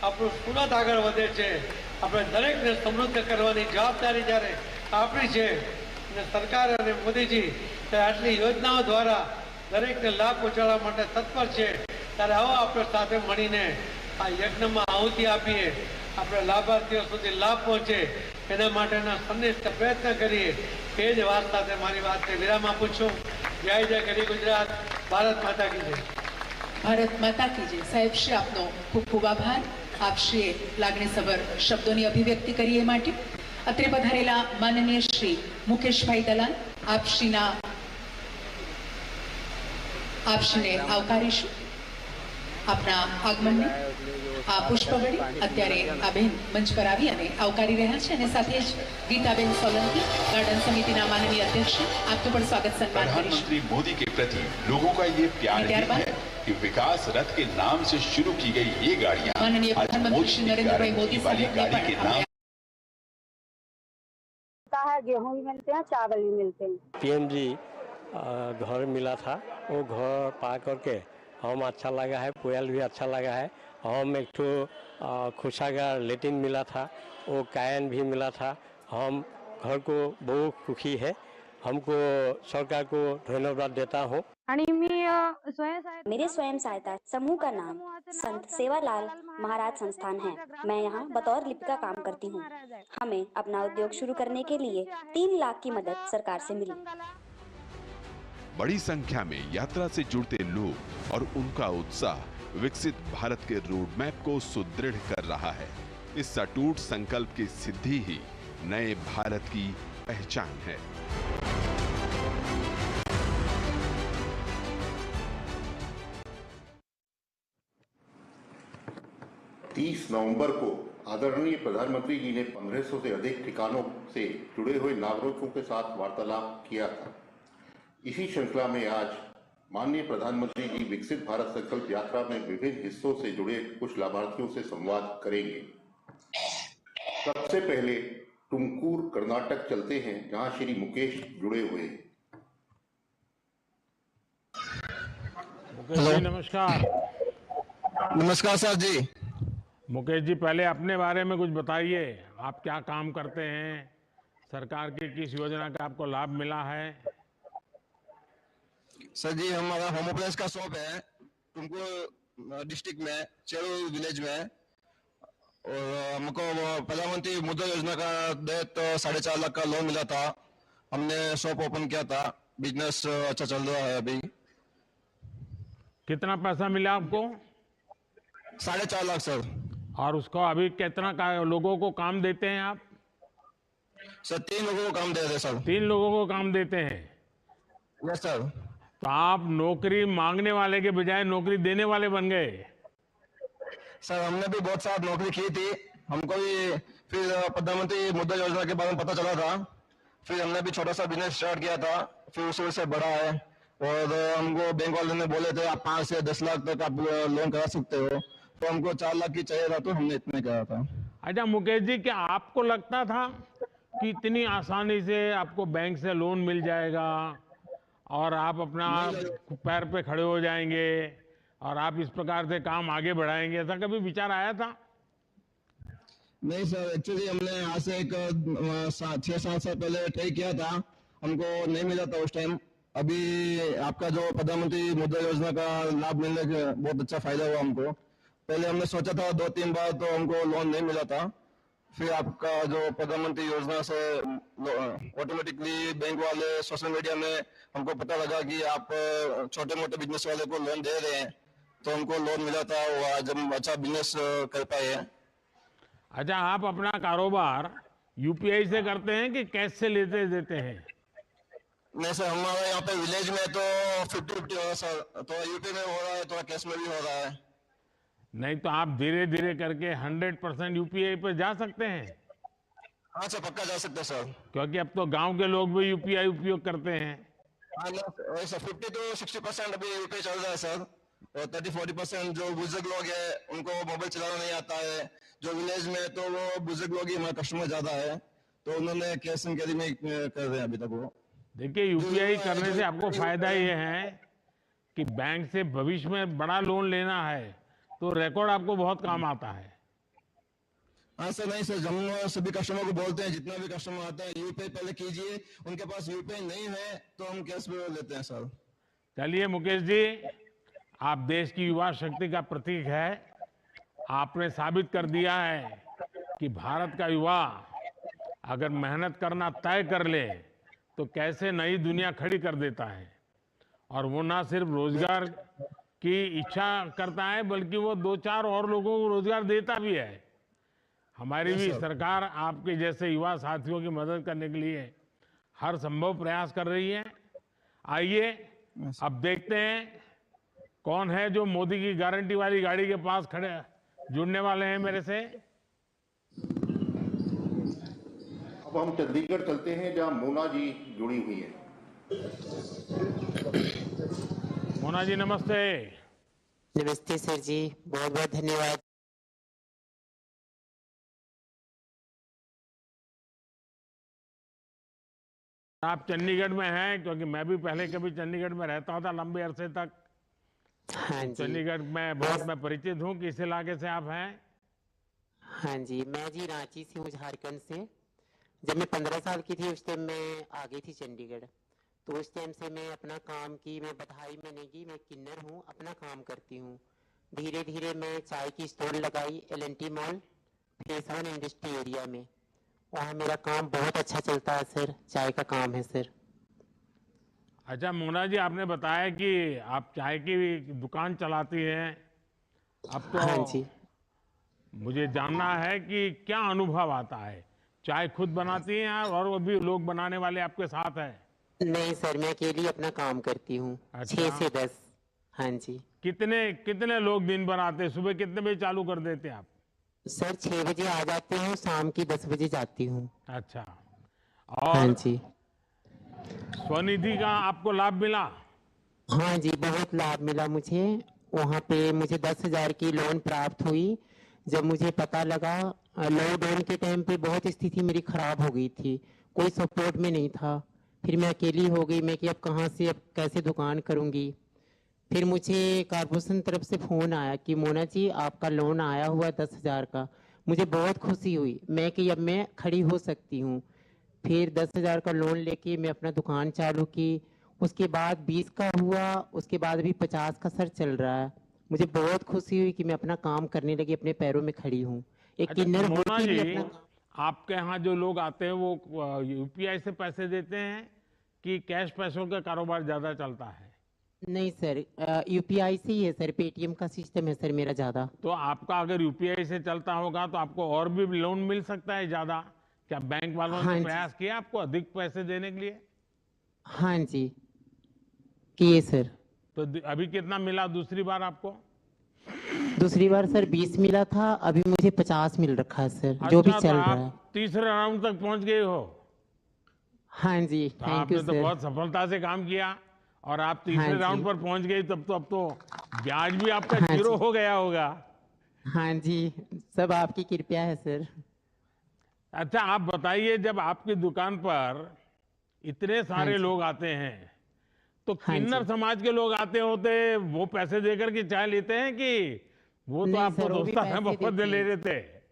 આપણું સુરત આગળ વધે છે. આપણે દરેકને સમૃદ્ધ કરવાની જવાબદારી જ્યારે આપણી છે અને સરકાર અને મોદીજી આટલી યોજનાઓ દ્વારા દરેકને લાભ પહોંચાડવા માટે તત્પર છે, ત્યારે આવો આપણે સાથે મળીને આ યજ્ઞમાં આહુતિ આપીએ, આપણે લાભાર્થીઓ સુધી લાભ પહોંચે એના માટેના સંનિષ્ઠ પ્રયત્ન કરીએ. એ જ વાત સાથે મારી વાતને વિરામ આપું છું. જય જય ગરી ગુજરાત. ભારત માતા કી જય. ભારત માતા કી જય. સાહેબ શ્રી આપનો ખૂબ ખૂબ આભાર. આપશ્રીએ લાગણીસભર શબ્દોની અભિવ્યક્તિ કરી એ માટે. અત્રે પધારેલા માનનીય શ્રી મુકેશભાઈ દલાલ, આપશ્રીને આવકારીશું. આપના આગમનને આ પુષ્પવડી અત્યારે આ બેન મંચ પર આવી અને આવકારી રહ્યા છે, અને સાથે જ ગીતાબેન સોલંકી, गार्डन समिति माननीय अध्यक्ष, आपको बड़ा स्वागत सम्मान प्रधानमंत्री मोदी के प्रति लोगों का ये प्यार ही है कि विकास रथ के नाम से शुरू की गई ये गाड़ियां माननीय प्रधानमंत्री श्री नरेंद्र भाई मोदी वाली साहब गाड़ी के नाम गेहूँ भी मिलते हैं, चावल भी मिलते हैं. पीएमजी घर मिला था, वो घर पा करके हम अच्छा लगा है, कोयल भी अच्छा लगा है. हम एक ठो खुशागार लेटिन मिला था, वो कायन भी मिला था. हम घर को बहुत खुशी है. हमको सरकार को धन्यवाद देता हूँ. मेरे स्वयं सहायता समूह का नाम संत सेवालाल महाराज संस्थान है. मैं यहाँ बतौर लिपिका काम करती हूँ. हमें अपना उद्योग शुरू करने के लिए 3 लाख की मदद सरकार से मिली. बड़ी संख्या में यात्रा से जुड़ते लोग और उनका उत्साह विकसित भारत के रोड मैप को सुदृढ़ कर रहा है. इस अटूट संकल्प की सिद्धि ही नए भारत की पहचान है. 30 नवंबर को आदरणीय प्रधानमंत्री जी ने 1500 से अधिक ठिकानों से जुड़े हुए नागरिकों के साथ वार्तालाप किया था. इसी श्रृंखला में आज माननीय प्रधानमंत्री जी विकसित भारत संकल्प यात्रा में विभिन्न हिस्सों से जुड़े कुछ लाभार्थियों से संवाद करेंगे. सबसे पहले तुमकुर कर्नाटक चलते हैं, जहां श्री मुकेश जुड़े हुए हैं. मुकेश जी नमस्कार. नमस्कार सर जी. मुकेश जी, पहले अपने बारे में कुछ बताइए. आप क्या काम करते हैं, सरकार की किस योजना का आपको लाभ मिला है? सर जी, हमारा होम अप्लायंस का शॉप है तुमकुर डिस्ट्रिक्ट में, चेरू विलेज में. और हमको प्रधानमंत्री मुद्रा योजना का तो 4.5 लाख का लोन मिला था. हमने शॉप ओपन किया था. बिजनेस अच्छा चल रहा है अभी. कितना पैसा मिला आपको? 4.5 लाख सर. और उसको अभी कितना लोगों को काम देते हैं आप? सर 3 लोगों को काम दे रहे सर. 3 लोगों को काम देते हैं? Yes sir. तो आप नौकरी मांगने वाले के बजाय नौकरी देने वाले बन गए. सर हमने भी बहुत सारी नौकरी की थी. हमको भी फिर प्रधानमंत्री मुद्रा योजना के बारे में पता चला था. फिर हमने भी छोटा सा बिजनेस स्टार्ट किया था. फिर उस वजह से बढ़ा है. और हमको बैंक वाले ने बोले थे आप 5 से 10 लाख तक आप लोन करा सकते हो. तो हमको 4 लाख की चाहिए था, तो हमने इतने करा था. अच्छा मुकेश जी, क्या आपको लगता था कि इतनी आसानी से आपको बैंक से लोन मिल जाएगा और आप अपना पैर पे खड़े हो जाएंगे और आप इस प्रकार से काम आगे बढ़ाएंगे? ऐसा कभी विचार आया था? नहीं सर, एक्चुअली हमने आज से 6-7 साल पहले ट्राई किया था. हमको नहीं मिला था उस टाइम. अभी आपका जो प्रधानमंत्री मुद्रा योजना का लाभ मिलने का बहुत अच्छा फायदा हुआ हमको. पहले हमने सोचा था 2-3 बार, तो हमको लोन नहीं मिला था. फिर आपका जो प्रधानमंत्री योजना से ऑटोमेटिकली बैंक वाले सोशल मीडिया में हमको पता लगा कि आप छोटे मोटे बिजनेस वाले को लोन दे रहे हैं, तो हमको लोन मिला था. वो आज हम अच्छा बिजनेस कर पाए हैं. अच्छा, आप अपना कारोबार यूपीआई से करते हैं कि कैश से लेते देते हैं? नहीं सर, हमारा यहाँ पे विलेज में तो 50-50 हो रहा है सर. तो यूपी में हो रहा है, तो कैश में भी हो रहा है. नहीं तो आप धीरे धीरे करके 100% यूपीआई पर जा सकते हैं. हाँ सर, पक्का जा सकते हैं सर. क्योंकि अब तो गांव के लोग भी यूपीआई उपयोग करते हैं. हाँ सर, 50-60% अभी यूपीआई चल रहा है सर. और 30-40% जो बुजुर्ग लोग हैं उनको मोबाइल चलाना नहीं आता है. जो विलेज में तो वो बुजुर्ग लोग ही हमारे कस्टमर ज्यादा है, तो उन्होंने कैश एंड कैरी में कर रहे हैं अभी तक. वो देखिए, यूपीआई करने से आपको फायदा ये है कि बैंक से भविष्य में बड़ा लोन लेना है तो तो रिकॉर्ड आपको बहुत काम आता है। हाँ सर, नहीं सर, हम सभी कस्टमर को बोलते हैं, जितना भी कस्टमर आता है यूपीआई पहले कीजिए, उनके पास यूपीआई नहीं है तो हम कैश पे लेते हैं सर। चलिए मुकेश जी, आप देश की युवा शक्ति का प्रतीक है। आपने साबित कर दिया है कि भारत का युवा अगर मेहनत करना तय कर ले तो कैसे नई दुनिया खड़ी कर देता है। और वो ना सिर्फ रोजगार की इच्छा करता है बल्कि वो 2-4 और लोगों को रोजगार देता भी है। हमारी भी सरकार आपके जैसे युवा साथियों की मदद करने के लिए हर संभव प्रयास कर रही है। आइए अब देखते हैं कौन है जो मोदी की गारंटी वाली गाड़ी के पास खड़े जुड़ने वाले हैं मेरे से। अब हम चंडीगढ़ चलते हैं जहां मोना जी जुड़ी हुई हैं। मोना जी नमस्ते। नमस्ते सर जी, बहुत बहुत धन्यवाद। आप चंडीगढ़ में हैं, क्योंकि मैं भी पहले कभी चंडीगढ़ में रहता था लंबे अरसे तक। हाँ जी, चंडीगढ़ में बहुत मैं परिचित हूँ। किस इलाके से आप हैं? हाँ जी, मैं जी रांची से हूँ, झारखंड से। जब मैं 15 साल की थी उस टाइम मैं आ गई थी चंडीगढ़। तो उस टाइम से मैं अपना काम की, मैं बधाई में नहीं की, मैं किन्नर हूँ, अपना काम करती हूँ। धीरे धीरे मैं चाय की स्टॉल लगाई L&T mall phase 1 industry area में। वहाँ मेरा काम बहुत अच्छा चलता है सर, चाय का काम है सर। अच्छा मोना जी, आपने बताया कि आप चाय की दुकान चलाती हैं। अब तो हाँ जी, मुझे जानना है कि क्या अनुभव आता है। चाय खुद बनाती हैं और वो भी लोग बनाने वाले आपके साथ हैं? नहीं सर, मैं अकेली अपना काम करती हूँ। 6 से 10। हाँ जी। कितने लोग दिन भर आते हैं? सुबह कितने बजे चालू कर देते हैं आप? सर 6 बजे आ जाती हूँ, शाम की 10 बजे जाती हूँ। अच्छा, हाँ और जी। स्वनिधि का आपको लाभ मिला? हाँ जी, बहुत लाभ मिला मुझे। वहाँ पे मुझे 10,000 की लोन प्राप्त हुई। जब मुझे पता लगा, लॉकडाउन के टाइम पे बहुत स्थिति मेरी खराब हो गई थी, कोई सपोर्ट में नहीं था। फिर मैं अकेली हो गई, मैं कि अब कहाँ से, अब कैसे दुकान करूँगी। फिर मुझे कारपोरेशन तरफ से फ़ोन आया कि मोना जी आपका लोन आया हुआ 10,000 का। मुझे बहुत खुशी हुई, मैं कि अब मैं खड़ी हो सकती हूँ। फिर 10,000 का लोन लेके मैं अपना दुकान चालू की। उसके बाद 20 का हुआ, उसके बाद अभी 50 का सर चल रहा है। मुझे बहुत खुशी हुई कि मैं अपना काम करने लगी, अपने पैरों में खड़ी हूँ। एक अच्छा, किन्नर मोना होके भी जी, अपना। आपके यहाँ जो लोग आते हैं वो यूपीआई से पैसे देते हैं कि कैश पैसों का कारोबार ज्यादा चलता है? नहीं सर, यूपीआई से ही है सर, पेटीएम का सिस्टम है सर मेरा ज़्यादा। तो आपका अगर यूपीआई से चलता होगा तो आपको और भी लोन मिल सकता है ज्यादा। क्या बैंक वालों हाँ ने जी। प्रयास किया आपको अधिक पैसे देने के लिए? हाँ जी, किए सर। तो अभी कितना मिला दूसरी बार आपको? दूसरी बार सर 20 मिला था, अभी मुझे 50 मिल रखा है सर, जो भी अच्छा, चल तो रहा है। आप तीसरे राउंड तक पहुंच गए हो। हाँ जी, तो थैंक आपने यू तो सर। बहुत सफलता से काम किया और आप तीसरे हाँ जी। राउंड पर पहुंच गई। तब तो ब्याज भी आपका हाँ 0 जी। हो गया होगा। हाँ जी, सब आपकी कृपया है सर। अच्छा, आप बताइए, जब आपकी दुकान पर इतने सारे हाँ जी। लोग आते हैं तो हाँ किन्नर जी। समाज के लोग आते होते, वो पैसे देकर के चाय लेते हैं कि वो तो नहीं आपको सर, वो भी दोस्ताना पैसे मोहब्बत देती ले हैं। रहे थे?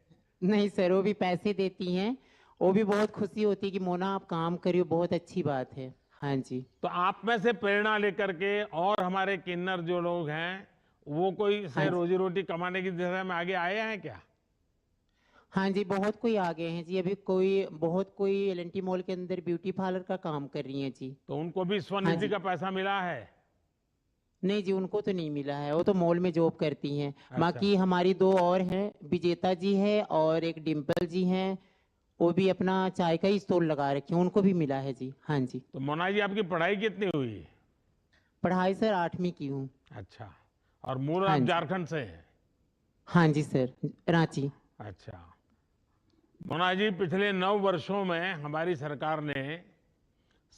नहीं सर, वो भी पैसे देती हैं। वो भी बहुत खुशी होती है कि मोना आप काम करियो, बहुत अच्छी बात है। हाँ जी। तो आप में से प्रेरणा लेकर के और हमारे किन्नर जो लोग हैं वो कोई हाँ से जी। रोजी रोटी कमाने की दिशा में आगे आए हैं क्या? हाँ जी, बहुत कोई आ गए हैं जी। अभी बहुत कोई L&T मॉल के अंदर ब्यूटी पार्लर का काम कर रही हैं जी। तो उनको भी हाँ स्वनिधि जी। का पैसा मिला है? नहीं जी, उनको तो नहीं मिला है, वो तो मॉल में जॉब करती हैं। अच्छा। बाकी हमारी 2 और हैं, विजेता जी है और एक डिम्पल जी हैं। वो भी अपना चाय का ही स्टॉल लगा रखे हैं, उनको भी मिला है जी। हाँ जी। तो मोना जी, आपकी पढ़ाई कितनी हुई? पढ़ाई सर 8वीं की हूँ। अच्छा, और मूल हाँ आप जी। झारखंड से हैं? हाँ जी सर, रांची। अच्छा, मोना जी, पिछले 9 वर्षों में हमारी सरकार ने हाँ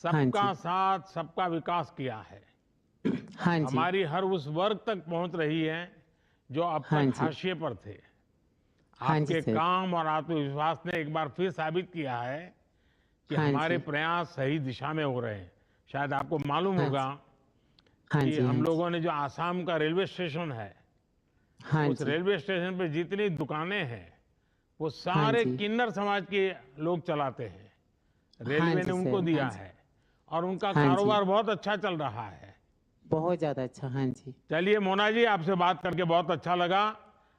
सबका जी। साथ सबका विकास किया है। हाँ जी। हमारी हर उस वर्ग तक पहुंच रही है जो अब हाँ तक जी। हाशिए पर थे। हाँ जी आपके सर। काम और आत्मविश्वास ने एक बार फिर साबित किया है कि हाँ हमारे जी। प्रयास सही दिशा में हो रहे हैं। शायद आपको मालूम हाँ होगा हाँ कि जी। हम हाँ जी। लोगों ने जो आसाम का रेलवे स्टेशन है हाँ उस जी। रेलवे स्टेशन पे जितनी दुकानें हैं वो सारे जी। किन्नर समाज के लोग चलाते हैं। हाँ रेलवे जी ने उनको सर, दिया हाँ जी। है और उनका हाँ जी। कारोबार बहुत अच्छा चल रहा है। बहुत ज्यादा अच्छा। हाँ जी। चलिए मोना जी, आपसे बात करके बहुत अच्छा लगा।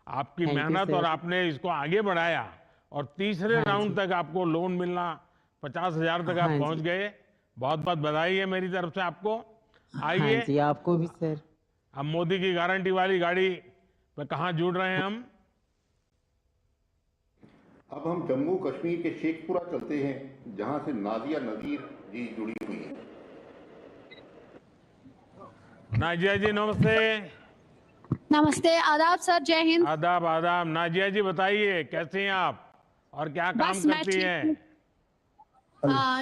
आपकी थैंक यू मेहनत और सर। आपने इसको आगे बढ़ाया और तीसरे हाँ राउंड जी। तक आपको लोन मिलना, 50,000 तक आप हाँ पहुंच जी। गए। बहुत बहुत बधाई है मेरी तरफ से आपको। हाँ आइए जी, आपको भी सर। अब मोदी की गारंटी वाली गाड़ी पे कहाँ जुड़ रहे हैं हम। अब हम जम्मू कश्मीर के शेखपुरा चलते हैं, जहां से नाजिया नजीर जी जुड़ी हुई हैं। नाजिया जी नमस्ते। नमस्ते, आदाब सर, जय हिंद। आदाब आदाब। नाजिया जी बताइए कैसे हैं आप और क्या काम बस मैं करती ठीक हैं। हूँ।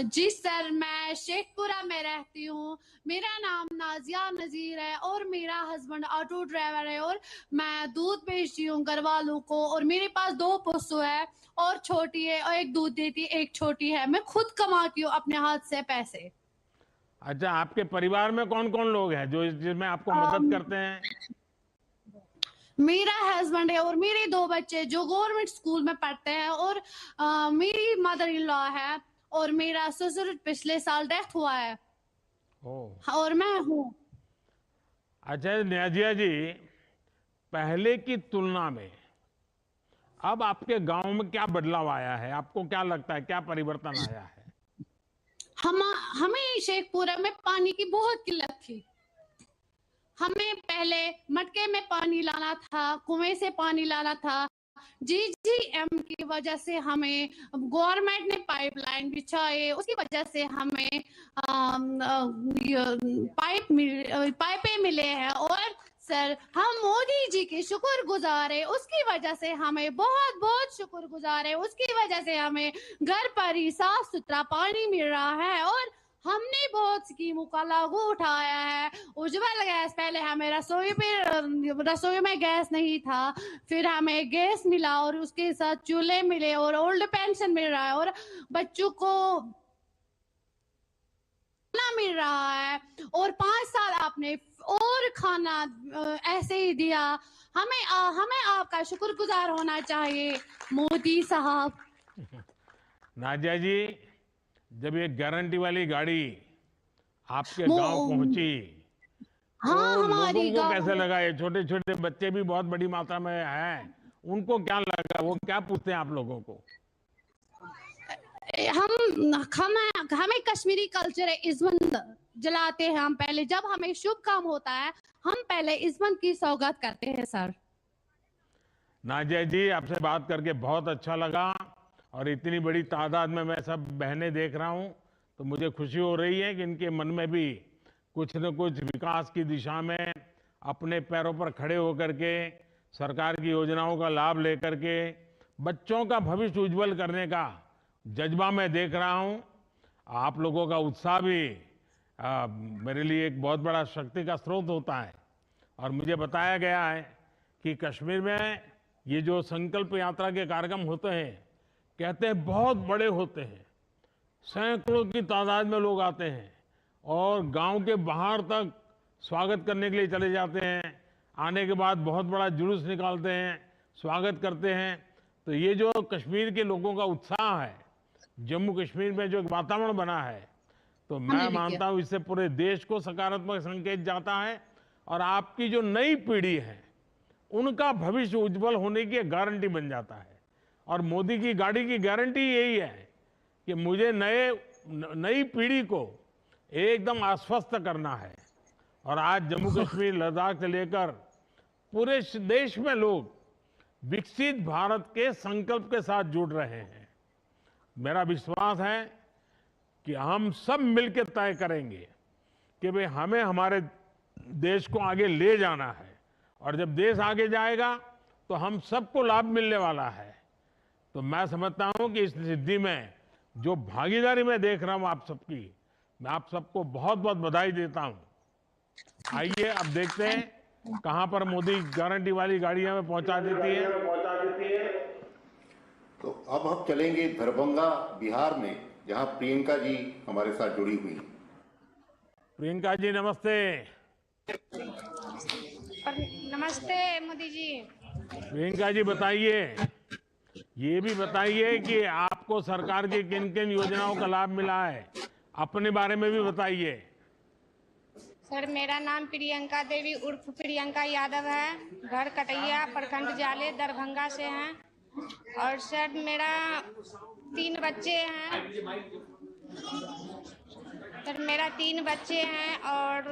जी सर, मैं शेखपुरा में रहती हूँ। मेरा नाम नाजिया नजीर है और मेरा हस्बैंड ऑटो ड्राइवर है और मैं दूध बेचती हूँ घर वालों को। और मेरे पास 2 पशु है और छोटी है और एक दूध देती है, एक छोटी है। मैं खुद कमाती हूँ अपने हाथ से पैसे। अच्छा, आपके परिवार में कौन कौन लोग हैं जो जिसमें आपको मदद करते हैं। मेरा हस्बैंड है और मेरे 2 बच्चे जो गवर्नमेंट स्कूल में पढ़ते हैं और मेरी मदर इन लॉ है और मेरा ससुर पिछले साल डेथ हुआ है और मैं हूँ। अच्छा नाजिया जी, पहले की तुलना में अब आपके गांव में क्या बदलाव आया है, आपको क्या लगता है, क्या परिवर्तन आया है। हमें शेखपुरा में पानी की बहुत किल्लत थी। हमें पहले मटके में पानी लाना था, कुएं से पानी लाना था। जीजीएम की वजह से हमें गवर्नमेंट ने पाइपलाइन बिछाए, उसकी वजह से हमें पाइपें मिले हैं। और सर, हम मोदी जी के शुक्रगुजार है, उसकी वजह से हमें बहुत बहुत शुक्रगुजार है। उसकी वजह से हमें घर पर ही साफ सुथरा पानी मिल रहा है और हमने बहुत स्कीमों का लागू उठाया है। उज्ज्वल गैस, पहले हमें रसोई में गैस नहीं था, फिर हमें गैस मिला और उसके साथ चूल्हे मिले और ओल्ड पेंशन मिल रहा है और बच्चों को खाना मिल रहा है और 5 साल आपने और खाना ऐसे ही दिया। हमें आपका शुक्रगुजार होना चाहिए मोदी साहब। नाजिया जी, जब ये गारंटी वाली गाड़ी आपके गांव पहुंची हाँ, तो हमारी लोगों को गाँव कैसे लगा। ये छोटे छोटे बच्चे भी बहुत बड़ी मात्रा में हैं, उनको क्या लगा, वो क्या पूछते हैं आप लोगों को। हमें कश्मीरी कल्चर है, इज़्ज़त जलाते हैं हम पहले। जब हमें शुभ काम होता है हम पहले इज़्ज़त की सौगात करते हैं सर। नाजिया जी, आपसे बात करके बहुत अच्छा लगा और इतनी बड़ी तादाद में मैं सब बहनें देख रहा हूं तो मुझे खुशी हो रही है कि इनके मन में भी कुछ न कुछ विकास की दिशा में अपने पैरों पर खड़े होकर के सरकार की योजनाओं का लाभ लेकर के बच्चों का भविष्य उज्जवल करने का जज्बा मैं देख रहा हूं। आप लोगों का उत्साह भी मेरे लिए एक बहुत बड़ा शक्ति का स्रोत होता है। और मुझे बताया गया है कि कश्मीर में ये जो संकल्प यात्रा के कार्यक्रम होते हैं, कहते हैं बहुत बड़े होते हैं, सैकड़ों की तादाद में लोग आते हैं और गांव के बाहर तक स्वागत करने के लिए चले जाते हैं। आने के बाद बहुत बड़ा जुलूस निकालते हैं, स्वागत करते हैं। तो ये जो कश्मीर के लोगों का उत्साह है, जम्मू कश्मीर में जो एक वातावरण बना है, तो मैं मानता हूं इससे पूरे देश को सकारात्मक संकेत जाता है और आपकी जो नई पीढ़ी है उनका भविष्य उज्जवल होने की गारंटी बन जाता है। और मोदी की गाड़ी की गारंटी यही है कि मुझे नई पीढ़ी को एकदम आश्वस्त करना है। और आज जम्मू कश्मीर, लद्दाख से लेकर पूरे देश में लोग विकसित भारत के संकल्प के साथ जुड़ रहे हैं। मेरा विश्वास है कि हम सब मिलकर तय करेंगे कि भाई हमें हमारे देश को आगे ले जाना है और जब देश आगे जाएगा तो हम सबको लाभ मिलने वाला है। तो मैं समझता हूं कि इस सिद्धि में जो भागीदारी मैं देख रहा हूं आप सबकी, मैं आप सबको बहुत बहुत बधाई देता हूं। आइए अब देखते हैं कहां पर मोदी गारंटी वाली गाड़ी हमें पहुंचा देती है। तो अब हम चलेंगे दरभंगा बिहार में, जहां प्रियंका जी हमारे साथ जुड़ी हुई हैं। प्रियंका जी नमस्ते। नमस्ते मोदी जी। प्रियंका जी बताइए, ये भी बताइए कि आपको सरकार की किन किन योजनाओं का लाभ मिला है, अपने बारे में भी बताइए। सर मेरा नाम प्रियंका देवी उर्फ प्रियंका यादव है। घर कटैया, प्रखंड जाले, दरभंगा से हैं। और सर मेरा 3 बच्चे हैं। सर मेरा 3 बच्चे हैं और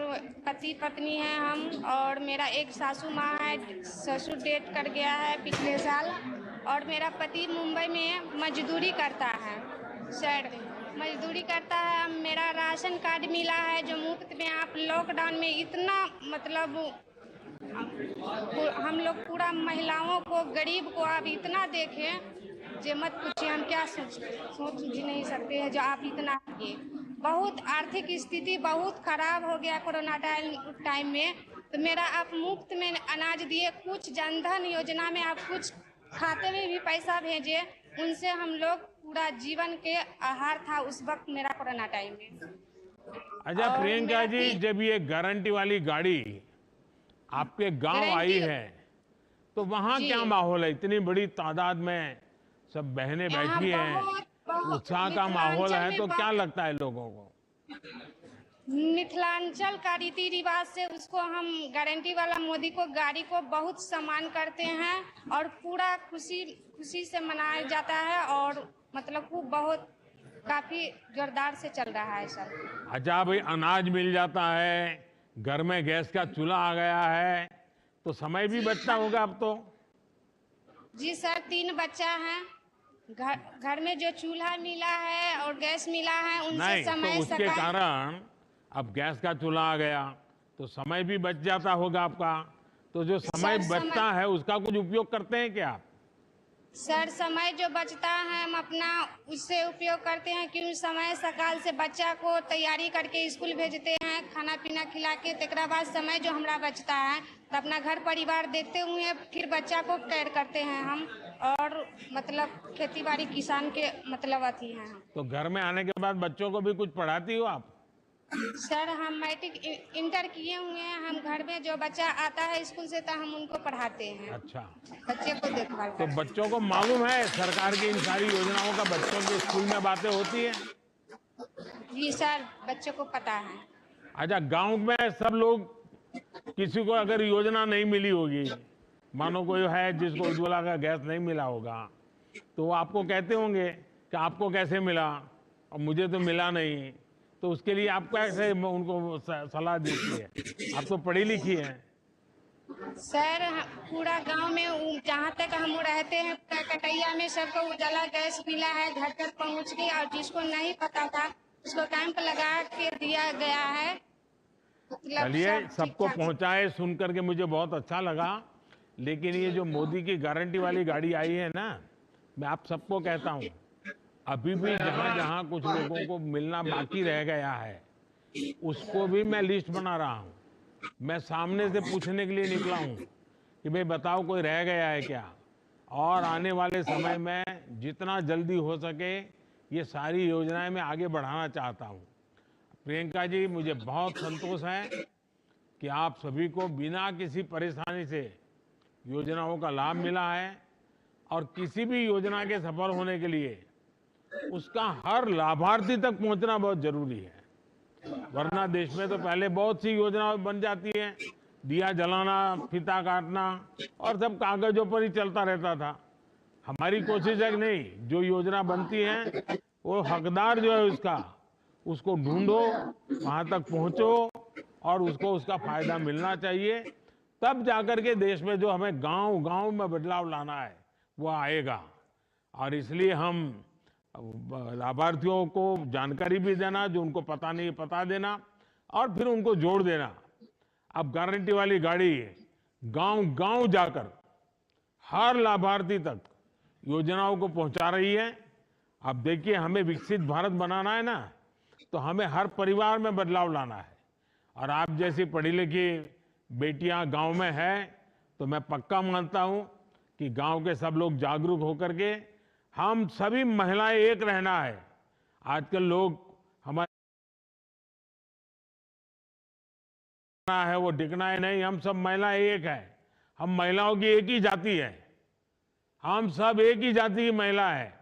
पति पत्नी हैं हम, और मेरा एक सासू माँ है, ससुर डेथ कर गया है पिछले साल, और मेरा पति मुंबई में मजदूरी करता है। सर मजदूरी करता है। मेरा राशन कार्ड मिला है जो मुफ्त में, आप लॉकडाउन में इतना मतलब हम लोग पूरा महिलाओं को, गरीब को आप इतना देखें जो मत पूछिए, हम क्या सोच भी नहीं सकते हैं जो आप इतना किए। बहुत आर्थिक स्थिति बहुत खराब हो गया कोरोना टाइम में, तो मेरा आप मुफ्त में अनाज दिए, कुछ जनधन योजना में आप कुछ खाते में भी पैसा भेजे, उनसे हम लोग पूरा जीवन के आहार था उस वक्त मेरा कोरोना टाइम में। अच्छा प्रियंका जी, जब ये गारंटी वाली गाड़ी आपके गांव आई है तो वहाँ क्या माहौल है? इतनी बड़ी तादाद में सब बहनें बैठी हैं, उत्साह का माहौल है, तो क्या लगता है लोगों को? मिथिलांचल का रीति रिवाज से उसको हम गारंटी वाला मोदी को गाड़ी को बहुत सम्मान करते हैं और पूरा खुशी से मनाया जाता है, और मतलब खूब बहुत काफी जोरदार से चल रहा है सर। अच्छा भाई, अनाज मिल जाता है, घर में गैस का चूल्हा आ गया है, तो समय भी बचता होगा अब तो। जी सर, 3 बच्चा है, घर में जो चूल्हा मिला है और गैस मिला है उनसे समय तो उसके कारण अब गैस का चूल्हा आ गया तो समय भी बच जाता होगा आपका। तो जो समय बचता है उसका कुछ उपयोग करते हैं क्या आप? सर समय जो बचता है हम अपना उससे उपयोग करते हैं, क्योंकि समय सकाल से बच्चा को तैयारी करके स्कूल भेजते हैं, खाना पीना खिला के, तेकरा बाद समय जो हमारा बचता है तो अपना घर परिवार देखते हुए फिर बच्चा को केयर करते हैं हम, और मतलब खेती बाड़ी किसान के मतलब अथी हैं हम। तो घर में आने के बाद बच्चों को भी कुछ पढ़ाती हो आप? सर हम मैट्रिक इंटर किए हुए हैं, हम घर में जो बच्चा आता है स्कूल से तो हम उनको पढ़ाते हैं। अच्छा, बच्चे को देखभाल। तो बच्चों को मालूम है सरकार की इन सारी योजनाओं का बच्चों के स्कूल में बातें होती है? जी सर, बच्चों को पता है। अच्छा, गांव में सब लोग, किसी को अगर योजना नहीं मिली होगी, मानो कोई है जिसको उज्ज्वला का गैस नहीं मिला होगा, तो वो आपको कहते होंगे कि आपको कैसे मिला और मुझे तो मिला नहीं, तो उसके लिए आप कैसे उनको सलाह देती है? आप तो पढ़ी लिखी हैं। सर पूरा गांव में जहाँ तक हम रहते हैं कटैया में सबको उजाला गैस मिला है, घर तक पहुँच गई, और जिसको नहीं पता था उसको कैंप लगा के दिया गया है। चलिए, सबको पहुँचाए सुन करके मुझे बहुत अच्छा लगा। लेकिन ये जो मोदी की गारंटी वाली गाड़ी आई है ना, मैं आप सबको कहता हूँ, अभी भी जहाँ जहाँ कुछ लोगों को मिलना बाकी रह गया है उसको भी मैं लिस्ट बना रहा हूँ। मैं सामने से पूछने के लिए निकला हूँ कि भाई बताओ कोई रह गया है क्या, और आने वाले समय में जितना जल्दी हो सके ये सारी योजनाएं मैं आगे बढ़ाना चाहता हूँ। प्रियंका जी, मुझे बहुत संतोष है कि आप सभी को बिना किसी परेशानी से योजनाओं का लाभ मिला है, और किसी भी योजना के सफल होने के लिए उसका हर लाभार्थी तक पहुंचना बहुत जरूरी है। वरना देश में तो पहले बहुत सी योजनाएं बन जाती हैं, दिया जलाना, फीता काटना, और सब कागजों पर ही चलता रहता था। हमारी कोशिश है कि नहीं, जो योजना बनती है वो हकदार जो है उसको ढूंढो, वहां तक पहुंचो, और उसको उसका फायदा मिलना चाहिए। तब जाकर के देश में जो हमें गांव गांव में बदलाव लाना है वो आएगा। और इसलिए हम लाभार्थियों को जानकारी भी देना, जो उनको पता नहीं पता देना, और फिर उनको जोड़ देना। अब गारंटी वाली गाड़ी गांव गांव जाकर हर लाभार्थी तक योजनाओं को पहुंचा रही है। अब देखिए, हमें विकसित भारत बनाना है ना, तो हमें हर परिवार में बदलाव लाना है। और आप जैसी पढ़ी लिखी बेटियां गांव में हैं, तो मैं पक्का मानता हूं कि गांव के सब लोग जागरूक होकर के हम सभी महिलाएं एक रहना है। आजकल लोग हमारे है वो टिकना है नहीं, हम सब महिला एक है, हम महिलाओं की एक ही जाति है, हम सब एक ही जाति की महिला है।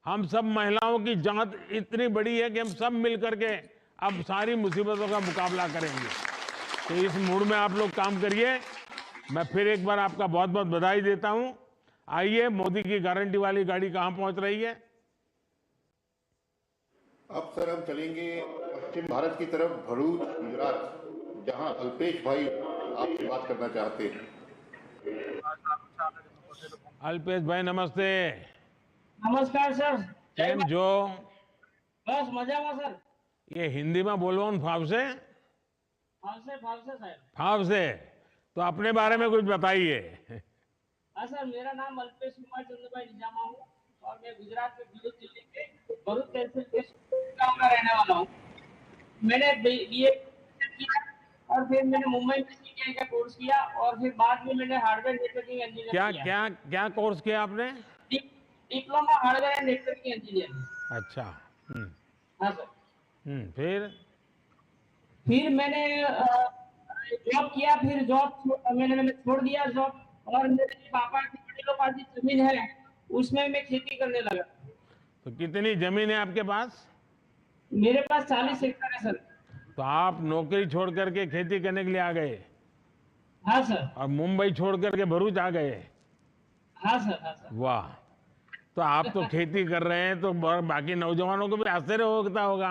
हम सब महिलाओं की जात इतनी बड़ी है कि हम सब मिल करके अब सारी मुसीबतों का मुकाबला करेंगे। तो इस मूड में आप लोग काम करिए। मैं फिर एक बार आपका बहुत बहुत बधाई देता हूं। आइए, मोदी की गारंटी वाली गाड़ी कहां पहुंच रही है? अब सर हम चलेंगे पश्चिम भारत की तरफ, भरूच गुजरात, जहां अल्पेश भाई आपसे बात करना चाहते हैं। अल्पेश भाई नमस्ते। नमस्कार सर। કેમ છો? बस मजाમાં सर। ये हिंदी में बोलवान फावसे? फावसे साहब। फावसे तो अपने बारे में कुछ बताइए। हाँ सर, मेरा नाम अल्पेश कुमार चंद्रभाई निजामा हूँ और मैं गुजरात के भरूच जिले के भरूच तहसील के गांव का रहने वाला हूँ। मैंने बीए किया और फिर मैंने मुंबई में सीटीआई का कोर्स किया और फिर बाद में मैंने हार्डवेयर नेटवर्किंग इंजीनियर किया। क्या कोर्स किया आपने? Diploma hardware and networking engineer. अच्छा। हाँ सर। फिर मैंने जॉब किया, फिर जॉब मैंने छोड़ दिया जॉब, और मेरे पापा की बड़ी पास जमीन है उसमें मैं खेती करने लगा। तो कितनी जमीन है आपके पास? मेरे पास 40 एकड़ है सर। तो आप नौकरी छोड़ करके खेती करने के लिए आ गए? हाँ सर। और मुंबई छोड़ करके भरूच आ गए? हाँ सर। हाँ सर। वाह। तो आप तो खेती कर रहे हैं, तो बाकी नौजवानों को भी आश्चर्य होता होगा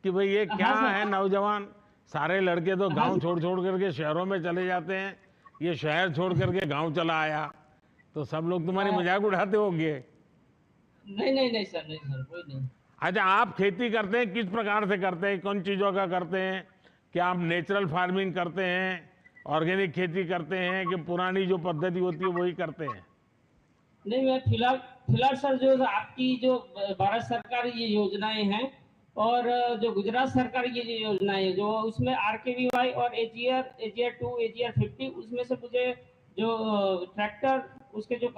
कि भाई ये क्या है नौजवान, सारे लड़के तो गांव छोड़ करके शहरों में चले जाते हैं, ये शहर छोड़ करके गांव चला आया, तो सब लोग तुम्हारी मजाक उड़ाते होंगे। नहीं सर, कोई नहीं। अच्छा, आप खेती करते हैं, किस प्रकार से करते हैं, कौन चीजों का करते हैं? क्या आप नेचुरल फार्मिंग करते हैं, ऑर्गेनिक खेती करते हैं, कि पुरानी जो पद्धति होती है वही करते हैं? नहीं, मैं फिलहाल सर जो आपकी जो भारत सरकार ये योजनाएं हैं और जो गुजरात सरकार की जो योजनाएं है, जो उसमें RKVY और AGR 2, AGR 50, उसमें से मुझे जो ट्रैक्टर, उसके जो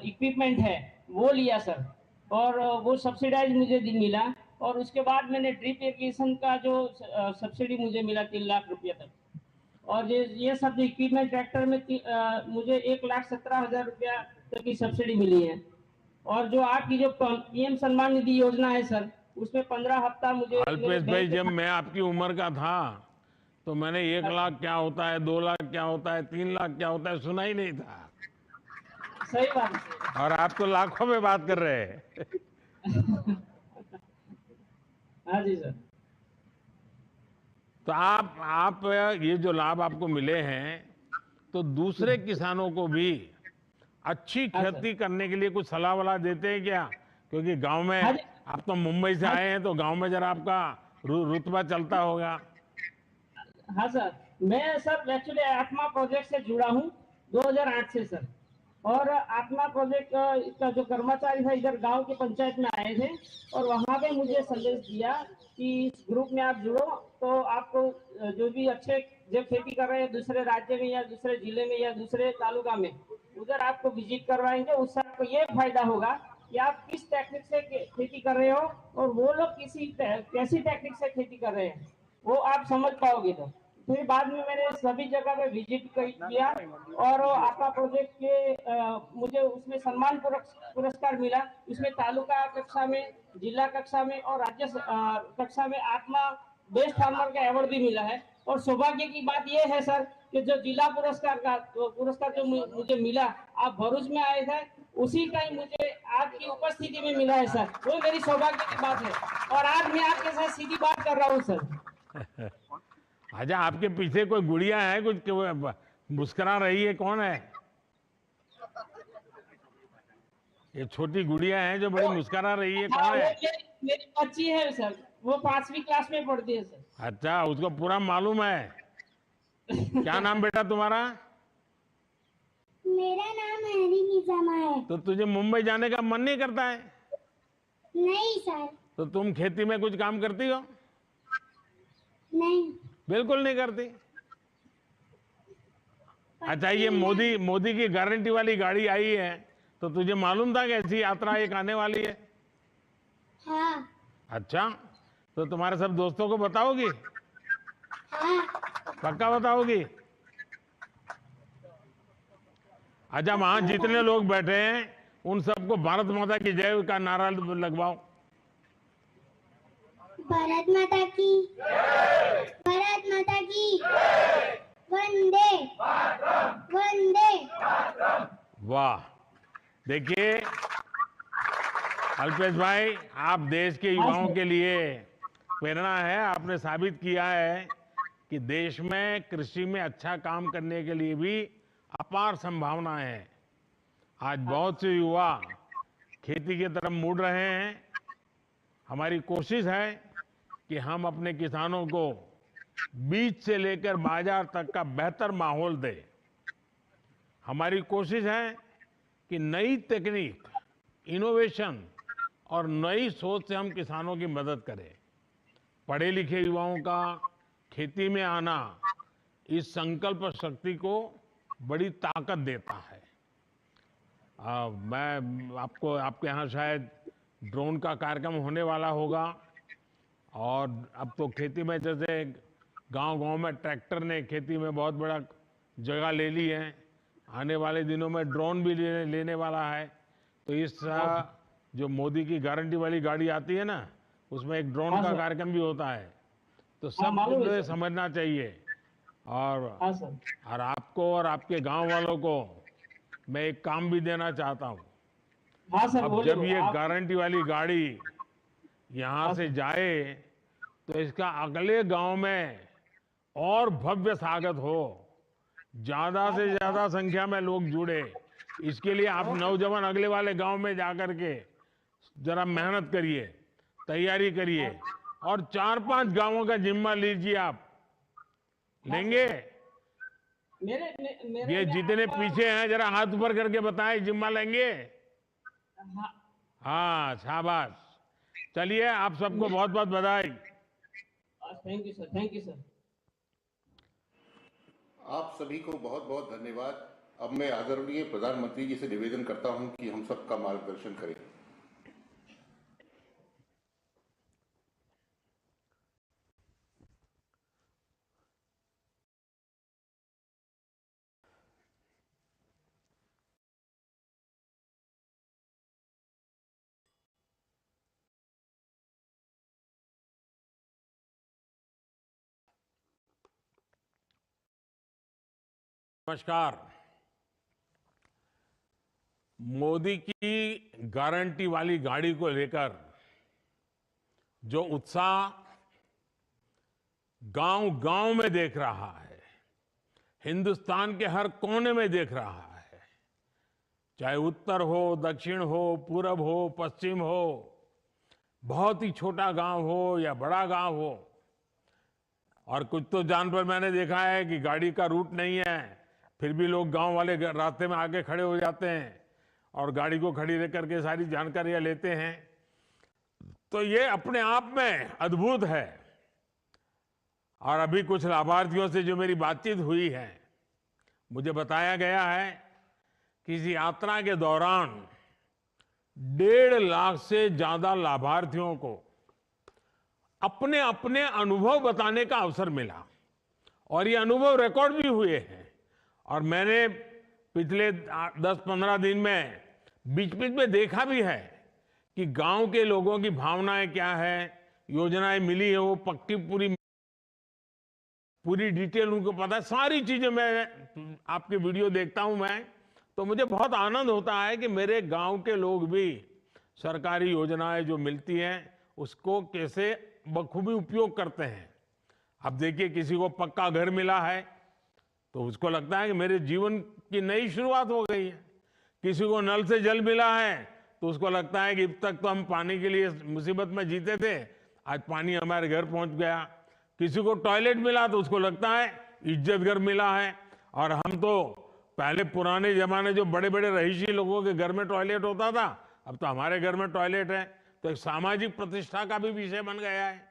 इक्विपमेंट है वो लिया सर, और वो सब्सिडाइज मुझे मिला। और उसके बाद मैंने ड्रिप इरिगेशन का जो सब्सिडी मुझे मिला 3 लाख रुपये तक, और ये सब इक्विपमेंट ट्रैक्टर में मुझे 1,17,000 रुपया तक की सब्सिडी मिली है। और जो आपकी जो PM सम्मान निधि योजना है सर, उसमें 15 हफ्ता मुझे। अल्पेश भाई, जब मैं आपकी उम्र का था तो मैंने 1 लाख क्या होता है, 2 लाख क्या होता है, 3 लाख क्या होता है सुना ही नहीं था। सही बात है। और आप तो लाखों में बात कर रहे हैं। हाँ जी सर। तो आप ये जो लाभ आपको मिले हैं, तो दूसरे किसानों को भी अच्छी खेती करने के लिए कुछ सलाह वलाह देते हैं क्या? क्योंकि गांव में आप तो मुंबई से आए हैं, तो गांव में जरा आपका रुतबा चलता होगा। हाँ सर, मैं सर एक्चुअली आत्मा प्रोजेक्ट से जुड़ा हूँ 2008 से सर। और आत्मा प्रोजेक्ट का जो कर्मचारी था इधर गांव की पंचायत में आए थे, और वहाँ पे मुझे संदेश दिया कि इस ग्रुप में आप जुड़ो, तो आपको जो भी अच्छे जब खेती कर रहे हैं दूसरे राज्य में या दूसरे जिले में या दूसरे तालुका में, उधर आपको विजिट करवाएंगे। उससे आपको ये फायदा होगा कि आप किस टेक्निक से खेती कर रहे हो और वो लोग कैसी टेक्निक से खेती कर रहे हैं, वो आप समझ पाओगे। तो फिर बाद में मैंने सभी जगह पे विजिट किया, और आपका प्रोजेक्ट के मुझे उसमें सम्मान पुरस्कार मिला। उसमें तालुका कक्षा में, जिला कक्षा में और राज्य कक्षा में आत्मा बेस्ट फार्मर का अवार्ड भी मिला है। और सौभाग्य की बात यह है सर कि जो जिला पुरस्कार जो मुझे मिला, आप भरूच में आए थे, उसी टाइम मुझे आपकी उपस्थिति में मिला है सर। वो मेरी सौभाग्य की बात है, और आज मैं आपके साथ सीधी बात कर रहा हूँ सर। अच्छा, आपके पीछे कोई गुड़िया है, कुछ मुस्कुरा रही है, कौन है ये छोटी गुड़िया है जो बड़ी मुस्कुरा रही है, कौन है? मेरी बच्ची है सर, वो 5वीं क्लास में पढ़ती है सर। अच्छा, उसको पूरा मालूम है। क्या नाम बेटा तुम्हारा? मेरा नाम हैरी निजामा है। तो तुझे मुंबई जाने का मन नहीं करता है? नहीं सर। तो तुम खेती में कुछ काम करती हो? नहीं। बिल्कुल नहीं करती। अच्छा, ये मोदी की गारंटी वाली गाड़ी आई है, तो तुझे मालूम था कि ऐसी यात्रा एक आने वाली है? हाँ। अच्छा, तो तुम्हारे सब दोस्तों को बताओगी? हाँ। पक्का बताओगी? अच्छा, वहां जितने लोग बैठे हैं उन सबको भारत माता की जय का नारा लगवाओ। भारत माता की, भारत माता की, वंदे वंदे। वाह, देखिए अल्पेश भाई, आप देश के युवाओं के लिए प्रेरणा है। आपने साबित किया है कि देश में कृषि में अच्छा काम करने के लिए भी अपार संभावनाएं हैं। आज बहुत से युवा खेती की तरफ मुड़ रहे हैं। हमारी कोशिश है कि हम अपने किसानों को बीज से लेकर बाजार तक का बेहतर माहौल दें। हमारी कोशिश है कि नई तकनीक, इनोवेशन और नई सोच से हम किसानों की मदद करें। पढ़े लिखे युवाओं का खेती में आना इस संकल्प शक्ति को बड़ी ताकत देता है। मैं आपको, आपके यहाँ शायद ड्रोन का कार्यक्रम होने वाला होगा, और अब तो खेती में जैसे गांव-गांव में ट्रैक्टर ने खेती में बहुत बड़ा जगह ले ली है। आने वाले दिनों में ड्रोन भी लेने वाला है। तो इस जो मोदी की गारंटी वाली गाड़ी आती है ना, उसमें एक ड्रोन का कार्यक्रम भी होता है। तो सब को समझना चाहिए। और आपको और आपके गांव वालों को मैं एक काम भी देना चाहता हूं। अब जब ये गारंटी वाली गाड़ी यहाँ से जाए तो इसका अगले गांव में और भव्य स्वागत हो, ज्यादा से ज्यादा संख्या में लोग जुड़े। इसके लिए आप नौजवान अगले वाले गांव में जाकर के जरा मेहनत करिए, तैयारी करिए, और 4-5 गांवों का जिम्मा लीजिए। आप लेंगे? ये जितने पीछे हैं जरा हाथ ऊपर करके बताएं, जिम्मा लेंगे? हाँ, शाबाश। चलिए, आप सबको बहुत बहुत बधाई। Thank you sir, thank you sir. आप सभी को बहुत बहुत धन्यवाद। अब मैं आदरणीय प्रधानमंत्री जी से निवेदन करता हूं कि हम सबका मार्गदर्शन करें। नमस्कार। मोदी की गारंटी वाली गाड़ी को लेकर जो उत्साह गांव-गांव में देख रहा है, हिंदुस्तान के हर कोने में देख रहा है, चाहे उत्तर हो, दक्षिण हो, पूरब हो, पश्चिम हो, बहुत ही छोटा गांव हो या बड़ा गांव हो, और कुछ तो जान पर मैंने देखा है कि गाड़ी का रूट नहीं है, फिर भी लोग गांव वाले रास्ते में आके खड़े हो जाते हैं और गाड़ी को खड़ी रख करके सारी जानकारियां लेते हैं। तो ये अपने आप में अद्भुत है। और अभी कुछ लाभार्थियों से जो मेरी बातचीत हुई है, मुझे बताया गया है कि इस यात्रा के दौरान 1.5 लाख से ज्यादा लाभार्थियों को अपने अपने अनुभव बताने का अवसर मिला, और ये अनुभव रिकॉर्ड भी हुए हैं। और मैंने पिछले 10-15 दिन में बीच बीच में देखा भी है कि गांव के लोगों की भावनाएं क्या है, योजनाएं मिली है वो पक्की पूरी डिटेल उनको पता है। सारी चीजें मैं आपके वीडियो देखता हूं मैं, तो मुझे बहुत आनंद होता है कि मेरे गांव के लोग भी सरकारी योजनाएं जो मिलती हैं उसको कैसे बखूबी उपयोग करते हैं। अब देखिए, किसी को पक्का घर मिला है तो उसको लगता है कि मेरे जीवन की नई शुरुआत हो गई है। किसी को नल से जल मिला है तो उसको लगता है कि अब तक तो हम पानी के लिए मुसीबत में जीते थे, आज पानी हमारे घर पहुंच गया। किसी को टॉयलेट मिला तो उसको लगता है इज्जत घर मिला है। और हम तो पहले पुराने जमाने जो बड़े बड़े रईसी लोगों के घर में टॉयलेट होता था, अब तो हमारे घर में टॉयलेट है, तो एक सामाजिक प्रतिष्ठा का भी विषय बन गया है।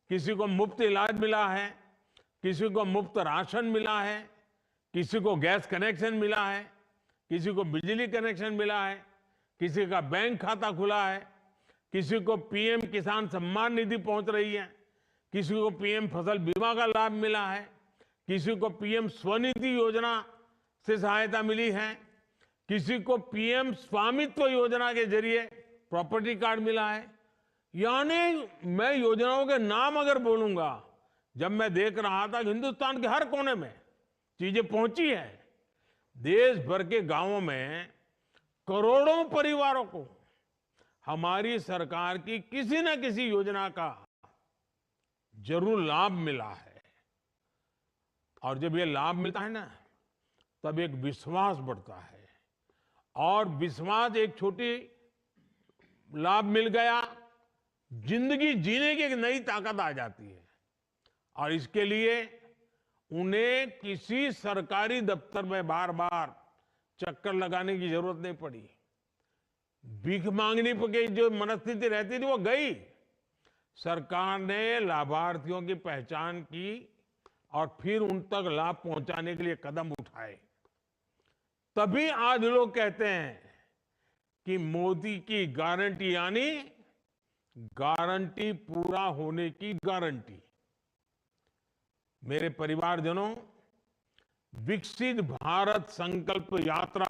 किसी को मुफ्त इलाज मिला है, किसी को मुफ्त राशन मिला है, किसी को गैस कनेक्शन मिला है, किसी को बिजली कनेक्शन मिला है, किसी का बैंक खाता खुला है, किसी को पीएम किसान सम्मान निधि पहुंच रही है, किसी को पीएम फसल बीमा का लाभ मिला है, किसी को पीएम स्वनिधि योजना से सहायता मिली है, किसी को पीएम स्वामित्व योजना के जरिए प्रॉपर्टी कार्ड मिला है। यानी मैं योजनाओं के नाम अगर बोलूंगा, जब मैं देख रहा था कि हिंदुस्तान के हर कोने में चीजें पहुंची है, देश भर के गांवों में करोड़ों परिवारों को हमारी सरकार की किसी न किसी योजना का जरूर लाभ मिला है। और जब ये लाभ मिलता है ना, तब एक विश्वास बढ़ता है, और विश्वास एक छोटी लाभ मिल गया, जिंदगी जीने की एक नई ताकत आ जाती है। और इसके लिए उन्हें किसी सरकारी दफ्तर में बार बार चक्कर लगाने की जरूरत नहीं पड़ी। भीख मांगने की जो मनस्थिति रहती थी वो गई। सरकार ने लाभार्थियों की पहचान की और फिर उन तक लाभ पहुंचाने के लिए कदम उठाए। तभी आज लोग कहते हैं कि मोदी की गारंटी यानी गारंटी पूरा होने की गारंटी। मेरे परिवारजनों, विकसित भारत संकल्प यात्रा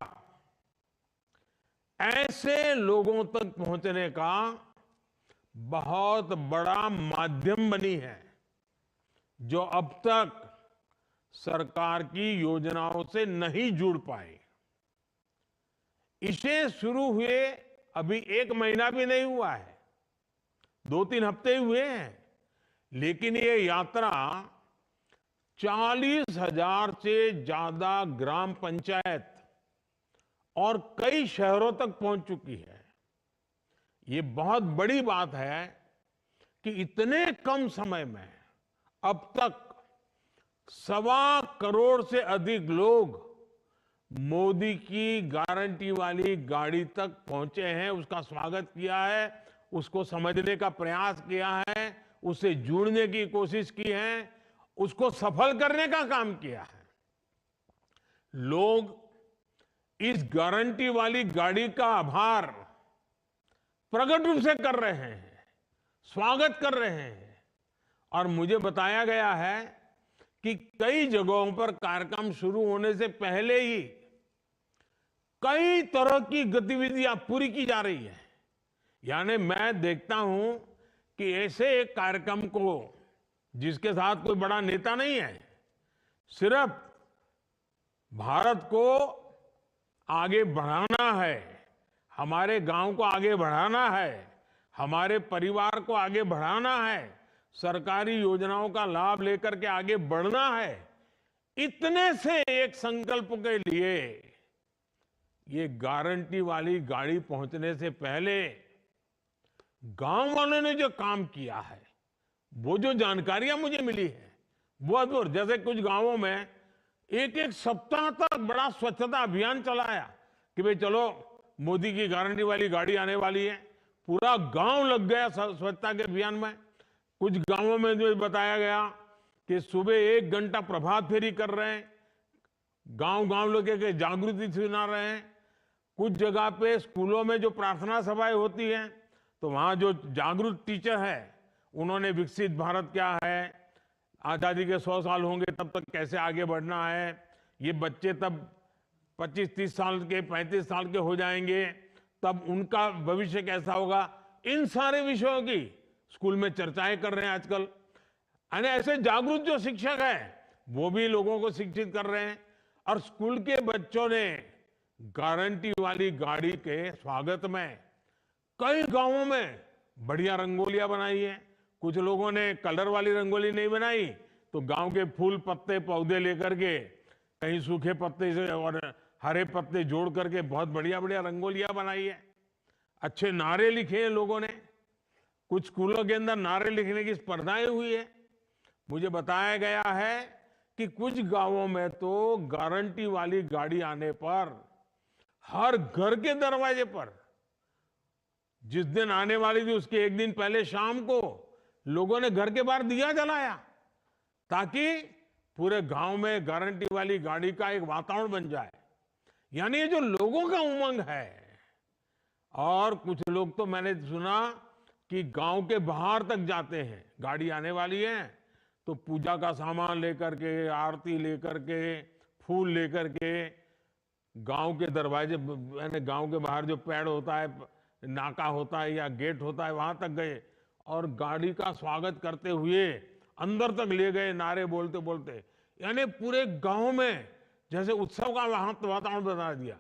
ऐसे लोगों तक पहुंचने का बहुत बड़ा माध्यम बनी है जो अब तक सरकार की योजनाओं से नहीं जुड़ पाए। इसे शुरू हुए अभी 1 महीना भी नहीं हुआ है, 2-3 हफ्ते हुए हैं, लेकिन ये यात्रा 40,000 से ज्यादा ग्राम पंचायत और कई शहरों तक पहुंच चुकी है। ये बहुत बड़ी बात है कि इतने कम समय में अब तक 1.25 करोड़ से अधिक लोग मोदी की गारंटी वाली गाड़ी तक पहुंचे हैं, उसका स्वागत किया है, उसको समझने का प्रयास किया है, उससे जुड़ने की कोशिश की है, उसको सफल करने का काम किया है। लोग इस गारंटी वाली गाड़ी का आभार प्रकट रूप से कर रहे हैं, स्वागत कर रहे हैं। और मुझे बताया गया है कि कई जगहों पर कार्यक्रम शुरू होने से पहले ही कई तरह की गतिविधियां पूरी की जा रही है। यानी मैं देखता हूं कि ऐसे एक कार्यक्रम को, जिसके साथ कोई बड़ा नेता नहीं है, सिर्फ भारत को आगे बढ़ाना है, हमारे गांव को आगे बढ़ाना है, हमारे परिवार को आगे बढ़ाना है, सरकारी योजनाओं का लाभ लेकर के आगे बढ़ना है, इतने से एक संकल्प के लिए ये गारंटी वाली गाड़ी पहुंचने से पहले गांव वालों ने जो काम किया है, वो जो जानकारियां मुझे मिली है, वो अद्भुत। जैसे कुछ गांवों में एक सप्ताह तक बड़ा स्वच्छता अभियान चलाया कि भाई चलो मोदी की गारंटी वाली गाड़ी आने वाली है, पूरा गांव लग गया स्वच्छता के अभियान में। कुछ गांवों में जो बताया गया कि सुबह 1 घंटा प्रभात फेरी कर रहे हैं, गांव लोगों के जागृति सुना रहे हैं। कुछ जगह पे स्कूलों में जो प्रार्थना सभाएं होती हैं, तो वहां जो जागरूक टीचर है, उन्होंने विकसित भारत क्या है, आजादी के 100 साल होंगे तब तक कैसे आगे बढ़ना है, ये बच्चे तब 25-30 साल के 35 साल के हो जाएंगे, तब उनका भविष्य कैसा होगा, इन सारे विषयों की स्कूल में चर्चाएं कर रहे हैं आजकल। यानी ऐसे जागरूक जो शिक्षक हैं, वो भी लोगों को शिक्षित कर रहे हैं। और स्कूल के बच्चों ने गारंटी वाली गाड़ी के स्वागत में कई गांवों में बढ़िया रंगोलियां बनाई है। कुछ लोगों ने कलर वाली रंगोली नहीं बनाई, तो गांव के फूल पत्ते पौधे लेकर के, कहीं सूखे पत्ते से और हरे पत्ते जोड़ करके बहुत बढ़िया रंगोलियां बनाई है। अच्छे नारे लिखे हैं लोगों ने। कुछ स्कूलों के अंदर नारे लिखने की स्पर्धाएं हुई है। मुझे बताया गया है कि कुछ गांवों में तो गारंटी वाली गाड़ी आने पर हर घर के दरवाजे पर, जिस दिन आने वाली थी उसके 1 दिन पहले शाम को, लोगों ने घर के बाहर दिया जलाया, ताकि पूरे गांव में गारंटी वाली गाड़ी का एक वातावरण बन जाए। यानी ये जो लोगों का उमंग है। और कुछ लोग तो मैंने सुना कि गांव के बाहर तक जाते हैं, गाड़ी आने वाली है तो पूजा का सामान लेकर के, आरती लेकर के, फूल लेकर के गांव के दरवाजे, यानी गांव के बाहर जो पेड़ होता है, नाका होता है या गेट होता है, वहां तक गए और गाड़ी का स्वागत करते हुए अंदर तक ले गए, नारे बोलते बोलते। यानी पूरे गांव में जैसे उत्सव का वातावरण बना दिया।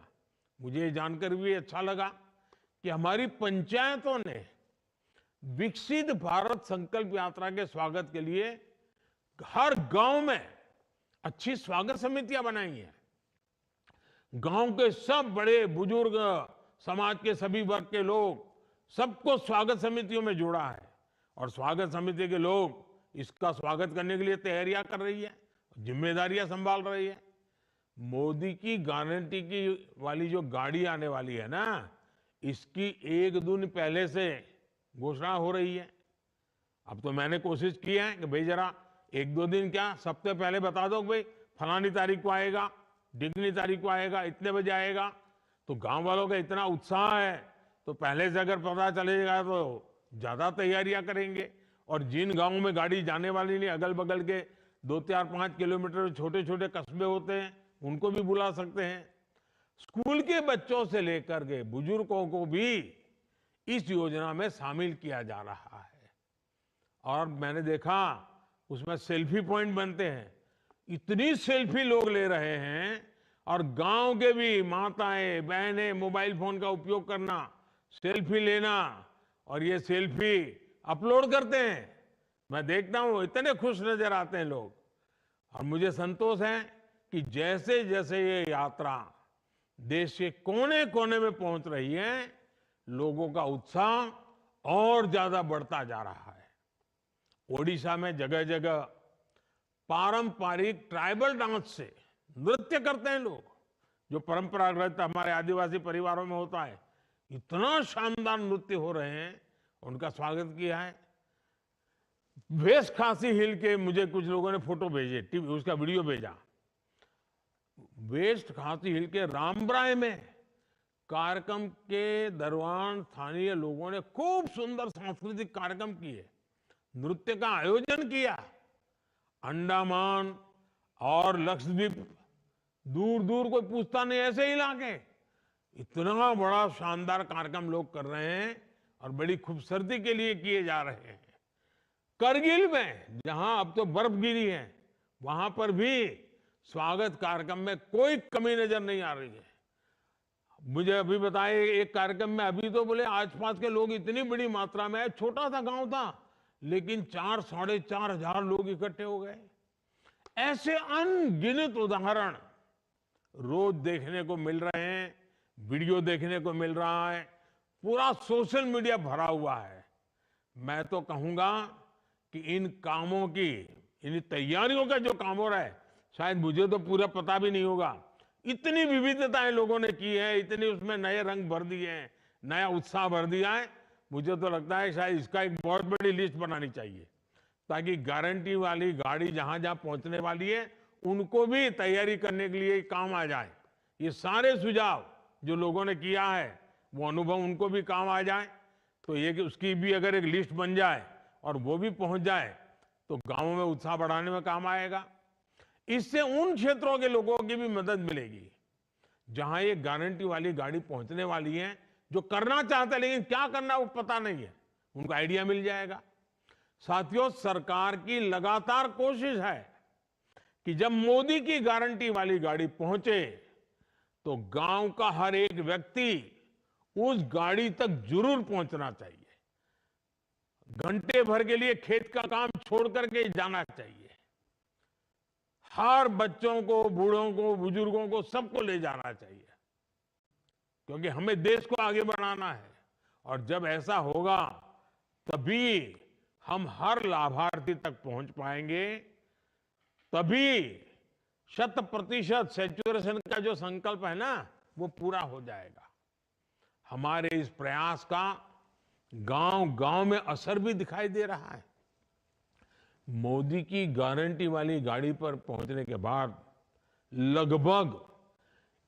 मुझे ये जानकर भी अच्छा लगा कि हमारी पंचायतों ने विकसित भारत संकल्प यात्रा के स्वागत के लिए हर गांव में अच्छी स्वागत समितियां बनाई हैं। गांव के सब बड़े बुजुर्ग, समाज के सभी वर्ग के लोग, सबको स्वागत समितियों में जोड़ा है और स्वागत समिति के लोग इसका स्वागत करने के लिए तैयारियां कर रही है, जिम्मेदारियां संभाल रही है। मोदी की गारंटी की वाली जो गाड़ी आने वाली है ना, इसकी एक दिन पहले से घोषणा हो रही है। अब तो मैंने कोशिश की है कि भाई जरा एक दो दिन क्या, सप्ताह पहले बता दो भाई फलानी तारीख को आएगा, ढिकनी तारीख को आएगा, इतने बजे आएगा। तो गांव वालों का इतना उत्साह है, तो पहले से अगर पता चलेगा तो ज्यादा तैयारियां करेंगे। और जिन गांवों में गाड़ी जाने वाली नहीं, अगल बगल के 2, 4, 5 किलोमीटर छोटे छोटे कस्बे होते हैं, उनको भी बुला सकते हैं। स्कूल के बच्चों से लेकर के बुजुर्गों को भी इस योजना में शामिल किया जा रहा है। और मैंने देखा उसमें सेल्फी पॉइंट बनते हैं, इतनी सेल्फी लोग ले रहे हैं। और गांव के भी माताएं बहनें मोबाइल फोन का उपयोग करना, सेल्फी लेना और ये सेल्फी अपलोड करते हैं। मैं देखता हूं इतने खुश नजर आते हैं लोग। और मुझे संतोष है कि जैसे जैसे ये यात्रा देश के कोने कोने में पहुंच रही है, लोगों का उत्साह और ज्यादा बढ़ता जा रहा है। ओडिशा में जगह जगह पारंपरिक ट्राइबल डांस से नृत्य करते हैं लोग, जो परंपरागत हमारे आदिवासी परिवारों में होता है। इतना शानदार नृत्य हो रहे हैं, उनका स्वागत किया है। वेस्ट खासी हिल के मुझे कुछ लोगों ने फोटो भेजे, उसका वीडियो भेजा। वेस्ट खासी हिल के रामब्राय में कार्यक्रम के दौरान स्थानीय लोगों ने खूब सुंदर सांस्कृतिक कार्यक्रम किए, नृत्य का आयोजन किया। अंडमान और लक्षद्वीप दूर दूर कोई पूछता नहीं, ऐसे ही इलाके इतना बड़ा शानदार कार्यक्रम लोग कर रहे हैं और बड़ी खूबसूरती के लिए किए जा रहे हैं। करगिल में जहां अब तो बर्फ गिरी है, वहां पर भी स्वागत कार्यक्रम में कोई कमी नजर नहीं आ रही है। मुझे अभी बताए एक कार्यक्रम में, अभी तो बोले आसपास के लोग इतनी बड़ी मात्रा में, छोटा सा गांव था लेकिन 4-4.5 हजार लोग इकट्ठे हो गए। ऐसे अनगिनत उदाहरण रोज देखने को मिल रहे हैं, वीडियो देखने को मिल रहा है, पूरा सोशल मीडिया भरा हुआ है। मैं तो कहूंगा कि इन कामों की, इन तैयारियों का जो काम हो रहा है, शायद मुझे तो पूरा पता भी नहीं होगा। इतनी विविधताएं लोगों ने की है, इतनी उसमें नए रंग भर दिए हैं, नया उत्साह भर दिया है। मुझे तो लगता है शायद इसका एक बहुत बड़ी लिस्ट बनानी चाहिए, ताकि गारंटी वाली गाड़ी जहां जहां पहुंचने वाली है उनको भी तैयारी करने के लिए काम आ जाए। ये सारे सुझाव जो लोगों ने किया है, वो अनुभव उनको भी काम आ जाए। तो ये कि उसकी भी अगर एक लिस्ट बन जाए और वो भी पहुंच जाए तो गांवों में उत्साह बढ़ाने में काम आएगा। इससे उन क्षेत्रों के लोगों की भी मदद मिलेगी जहां ये गारंटी वाली गाड़ी पहुंचने वाली है, जो करना चाहते हैं लेकिन क्या करना वो पता नहीं है, उनको आइडिया मिल जाएगा। साथियों, सरकार की लगातार कोशिश है कि जब मोदी की गारंटी वाली गाड़ी पहुंचे तो गांव का हर एक व्यक्ति उस गाड़ी तक जरूर पहुंचना चाहिए। घंटे भर के लिए खेत का काम छोड़ करके जाना चाहिए। हर बच्चों को, बूढ़ों को, बुजुर्गों को, सबको ले जाना चाहिए, क्योंकि हमें देश को आगे बढ़ाना है। और जब ऐसा होगा तभी हम हर लाभार्थी तक पहुंच पाएंगे, तभी 100% सैचुरेशन का जो संकल्प है ना, वो पूरा हो जाएगा। हमारे इस प्रयास का गांव गांव में असर भी दिखाई दे रहा है। मोदी की गारंटी वाली गाड़ी पर पहुंचने के बाद लगभग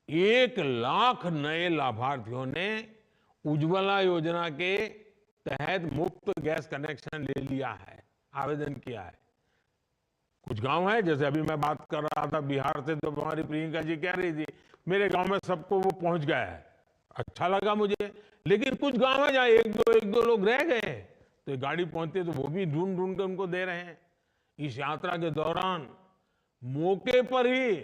1 लाख नए लाभार्थियों ने उज्ज्वला योजना के तहत मुफ्त गैस कनेक्शन ले लिया है, आवेदन किया है। कुछ गांव है, जैसे अभी मैं बात कर रहा था बिहार से, तो हमारी प्रियंका जी कह रही थी मेरे गांव में सबको वो पहुंच गया है, अच्छा लगा मुझे। लेकिन कुछ गांव है जहाँ एक दो लोग रह गए, तो ये गाड़ी पहुंचती है तो वो भी ढूंढ ढूंढ कर उनको दे रहे हैं। इस यात्रा के दौरान मौके पर ही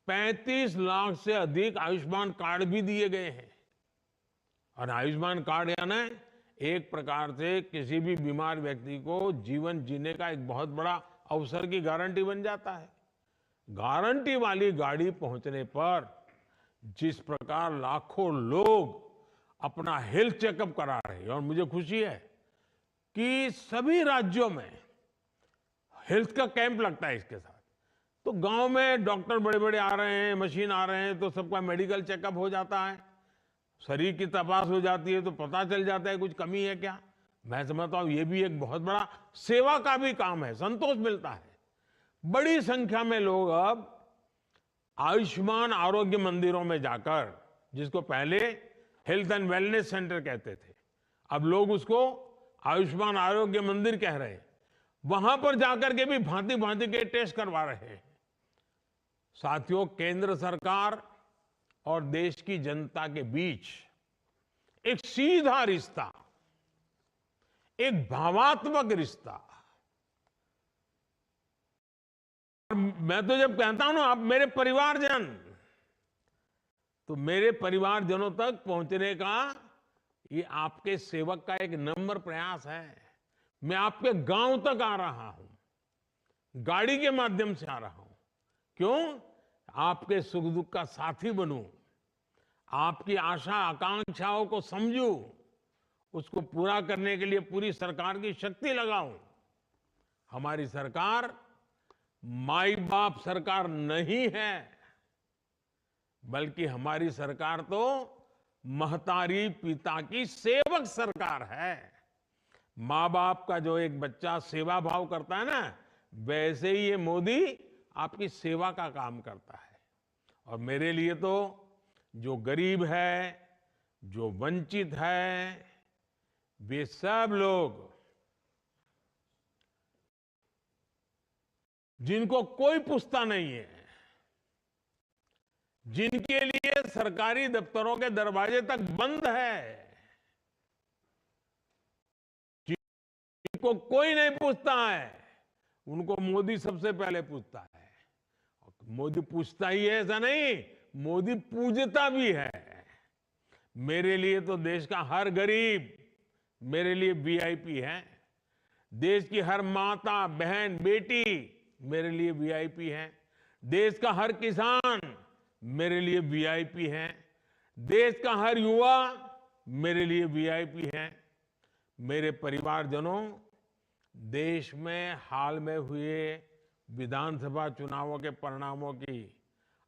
35 लाख से अधिक आयुष्मान कार्ड भी दिए गए हैं। और आयुष्मान कार्ड यानी एक प्रकार से किसी भी बीमार व्यक्ति को जीवन जीने का एक बहुत बड़ा अवसर की गारंटी बन जाता है। गारंटी वाली गाड़ी पहुंचने पर जिस प्रकार लाखों लोग अपना हेल्थ चेकअप करा रहे हैं, और मुझे खुशी है कि सभी राज्यों में हेल्थ का कैंप लगता है इसके साथ। तो गांव में डॉक्टर बड़े बड़े आ रहे हैं, मशीन आ रहे हैं, तो सबका मेडिकल चेकअप हो जाता है, शरीर की तपास हो जाती है, तो पता चल जाता है कुछ कमी है क्या। मैं समझता हूं ये भी एक बहुत बड़ा सेवा का भी काम है, संतोष मिलता है। बड़ी संख्या में लोग अब आयुष्मान आरोग्य मंदिरों में जाकर, जिसको पहले हेल्थ एंड वेलनेस सेंटर कहते थे, अब लोग उसको आयुष्मान आरोग्य मंदिर कह रहे हैं, वहां पर जाकर के भी भांति भांति के टेस्ट करवा रहे हैं। साथियों, केंद्र सरकार और देश की जनता के बीच एक सीधा रिश्ता, एक भावात्मक रिश्ता। मैं तो जब कहता हूं ना आप मेरे परिवारजन, तो मेरे परिवारजनों तक पहुंचने का ये आपके सेवक का एक नम्र प्रयास है। मैं आपके गांव तक आ रहा हूं, गाड़ी के माध्यम से आ रहा हूं। क्यों? आपके सुख दुख का साथी बनूं, आपकी आशा आकांक्षाओं को समझूं, उसको पूरा करने के लिए पूरी सरकार की शक्ति लगाऊं। हमारी सरकार माई बाप सरकार नहीं है, बल्कि हमारी सरकार तो महतारी पिता की सेवक सरकार है। माँ बाप का जो एक बच्चा सेवा भाव करता है ना, वैसे ही ये मोदी आपकी सेवा का काम करता है। और मेरे लिए तो जो गरीब है, जो वंचित है, वे सब लोग जिनको कोई पूछता नहीं है, जिनके लिए सरकारी दफ्तरों के दरवाजे तक बंद है, जिनको कोई नहीं पूछता है, उनको मोदी सबसे पहले पूछता है। मोदी पूछता ही है ऐसा नहीं, मोदी पूजता भी है। मेरे लिए तो देश का हर गरीब मेरे लिए वीआईपी है। देश की हर माता बहन बेटी मेरे लिए वीआईपी है। देश का हर किसान मेरे लिए वीआईपी है। देश का हर युवा मेरे लिए वीआईपी है। मेरे परिवारजनों, देश में हाल में हुए विधानसभा चुनावों के परिणामों की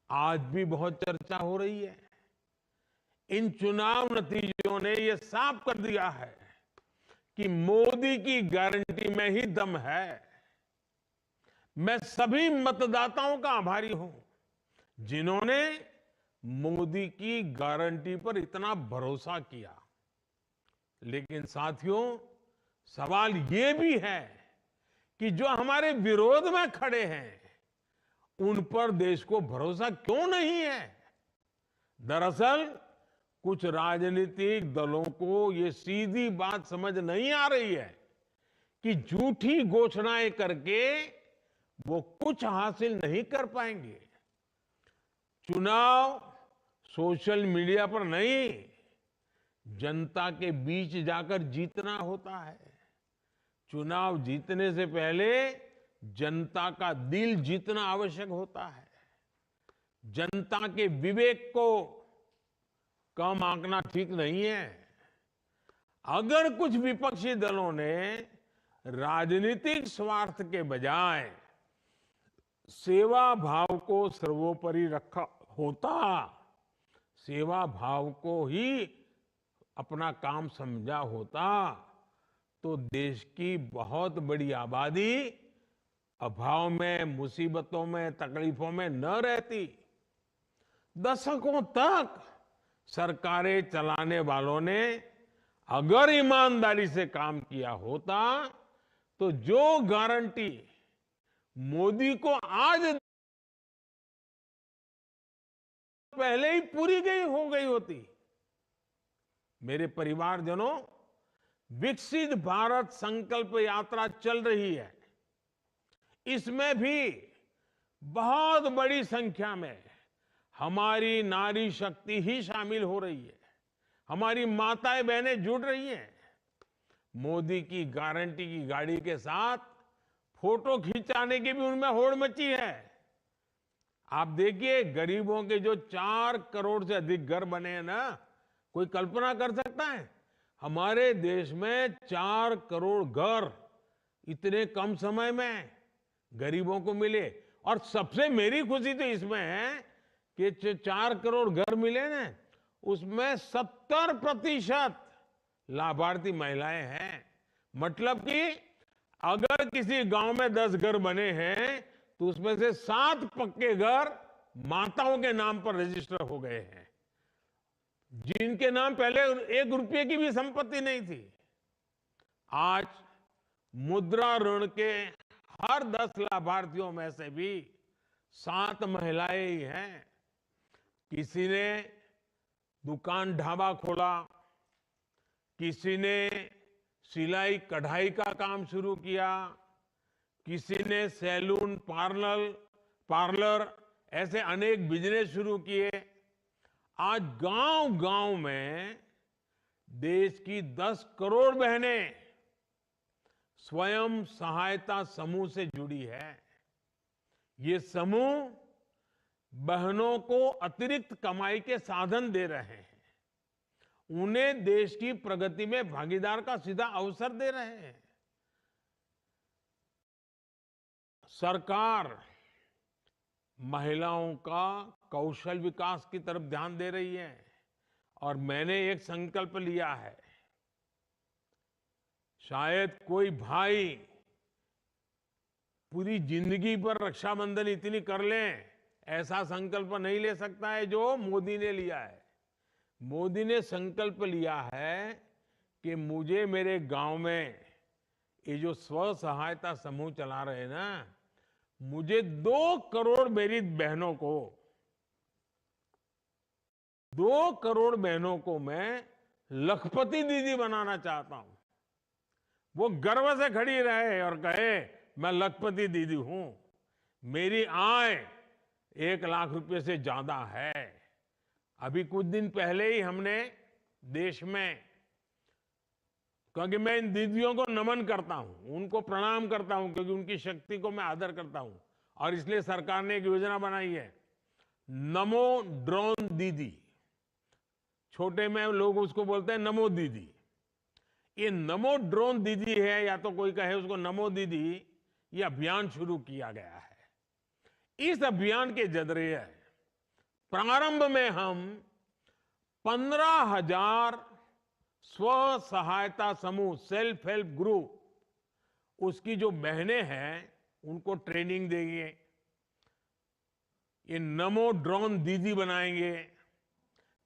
आज भी बहुत चर्चा हो रही है। इन चुनाव नतीजों ने यह साफ कर दिया है कि मोदी की गारंटी में ही दम है। मैं सभी मतदाताओं का आभारी हूं जिन्होंने मोदी की गारंटी पर इतना भरोसा किया। लेकिन साथियों, सवाल ये भी है कि जो हमारे विरोध में खड़े हैं, उन पर देश को भरोसा क्यों नहीं है? दरअसल कुछ राजनीतिक दलों को ये सीधी बात समझ नहीं आ रही है कि झूठी घोषणाएं करके वो कुछ हासिल नहीं कर पाएंगे। चुनाव सोशल मीडिया पर नहीं, जनता के बीच जाकर जीतना होता है। चुनाव जीतने से पहले जनता का दिल जीतना आवश्यक होता है। जनता के विवेक को कम आंकना ठीक नहीं है। अगर कुछ विपक्षी दलों ने राजनीतिक स्वार्थ के बजाय सेवा भाव को सर्वोपरि रखा होता, सेवा भाव को ही अपना काम समझा होता, तो देश की बहुत बड़ी आबादी अभाव में, मुसीबतों में, तकलीफों में न रहती। दशकों तक सरकारें चलाने वालों ने अगर ईमानदारी से काम किया होता, तो जो गारंटी मोदी को आज पहले ही पूरी हो गई होती। मेरे परिवारजनों, विकसित भारत संकल्प यात्रा चल रही है। इसमें भी बहुत बड़ी संख्या में हमारी नारी शक्ति ही शामिल हो रही है। हमारी माताएं बहनें जुड़ रही हैं। मोदी की गारंटी की गाड़ी के साथ फोटो खिंचाने की भी उनमें होड़ मची है। आप देखिए, गरीबों के जो 4 करोड़ से अधिक घर बने हैं ना, कोई कल्पना कर सकता है? हमारे देश में 4 करोड़ घर इतने कम समय में गरीबों को मिले। और सबसे मेरी खुशी तो इसमें है कि 4 करोड़ घर मिले ना, उसमें 70% लाभार्थी महिलाएं हैं। मतलब कि अगर किसी गांव में 10 घर बने हैं तो उसमें से 7 पक्के घर माताओं के नाम पर रजिस्टर हो गए हैं, जिनके नाम पहले 1 रुपये की भी संपत्ति नहीं थी। आज मुद्रा ऋण के हर 10 लाभार्थियों में से भी 7 महिलाएं ही हैं। किसी ने दुकान ढाबा खोला, किसी ने सिलाई कढ़ाई का काम शुरू किया, किसी ने सैलून पार्लर ऐसे अनेक बिजनेस शुरू किए। आज गांव-गांव में देश की 10 करोड़ बहनें स्वयं सहायता समूह से जुड़ी है। ये समूह बहनों को अतिरिक्त कमाई के साधन दे रहे हैं, उन्हें देश की प्रगति में भागीदार का सीधा अवसर दे रहे हैं। सरकार महिलाओं का कौशल विकास की तरफ ध्यान दे रही है और मैंने एक संकल्प लिया है। शायद कोई भाई पूरी जिंदगी पर रक्षाबंधन इतनी कर लें, ऐसा संकल्प नहीं ले सकता है जो मोदी ने लिया है। मोदी ने संकल्प लिया है कि मुझे मेरे गांव में ये जो स्व सहायता समूह चला रहे हैं ना, मुझे 2 करोड़ मेरी बहनों को 2 करोड़ बहनों को मैं लखपति दीदी बनाना चाहता हूं। वो गर्व से खड़ी रहे और कहे मैं लखपति दीदी हूं, मेरी आय 1 लाख रुपए से ज्यादा है। अभी कुछ दिन पहले ही हमने देश में, क्योंकि मैं इन दीदियों को नमन करता हूं, उनको प्रणाम करता हूं, क्योंकि उनकी शक्ति को मैं आदर करता हूं, और इसलिए सरकार ने एक योजना बनाई है, नमो ड्रोन दीदी। छोटे में लोग उसको बोलते हैं नमो दीदी। ये नमो ड्रोन दीदी है, या तो कोई कहे उसको नमो दीदी, ये अभियान शुरू किया गया है। इस अभियान के जरिए प्रारंभ में हम 15,000 स्व सहायता समूह, सेल्फ हेल्प ग्रुप, उसकी जो बहनें हैं उनको ट्रेनिंग देंगे, ये नमो ड्रोन दीदी बनाएंगे,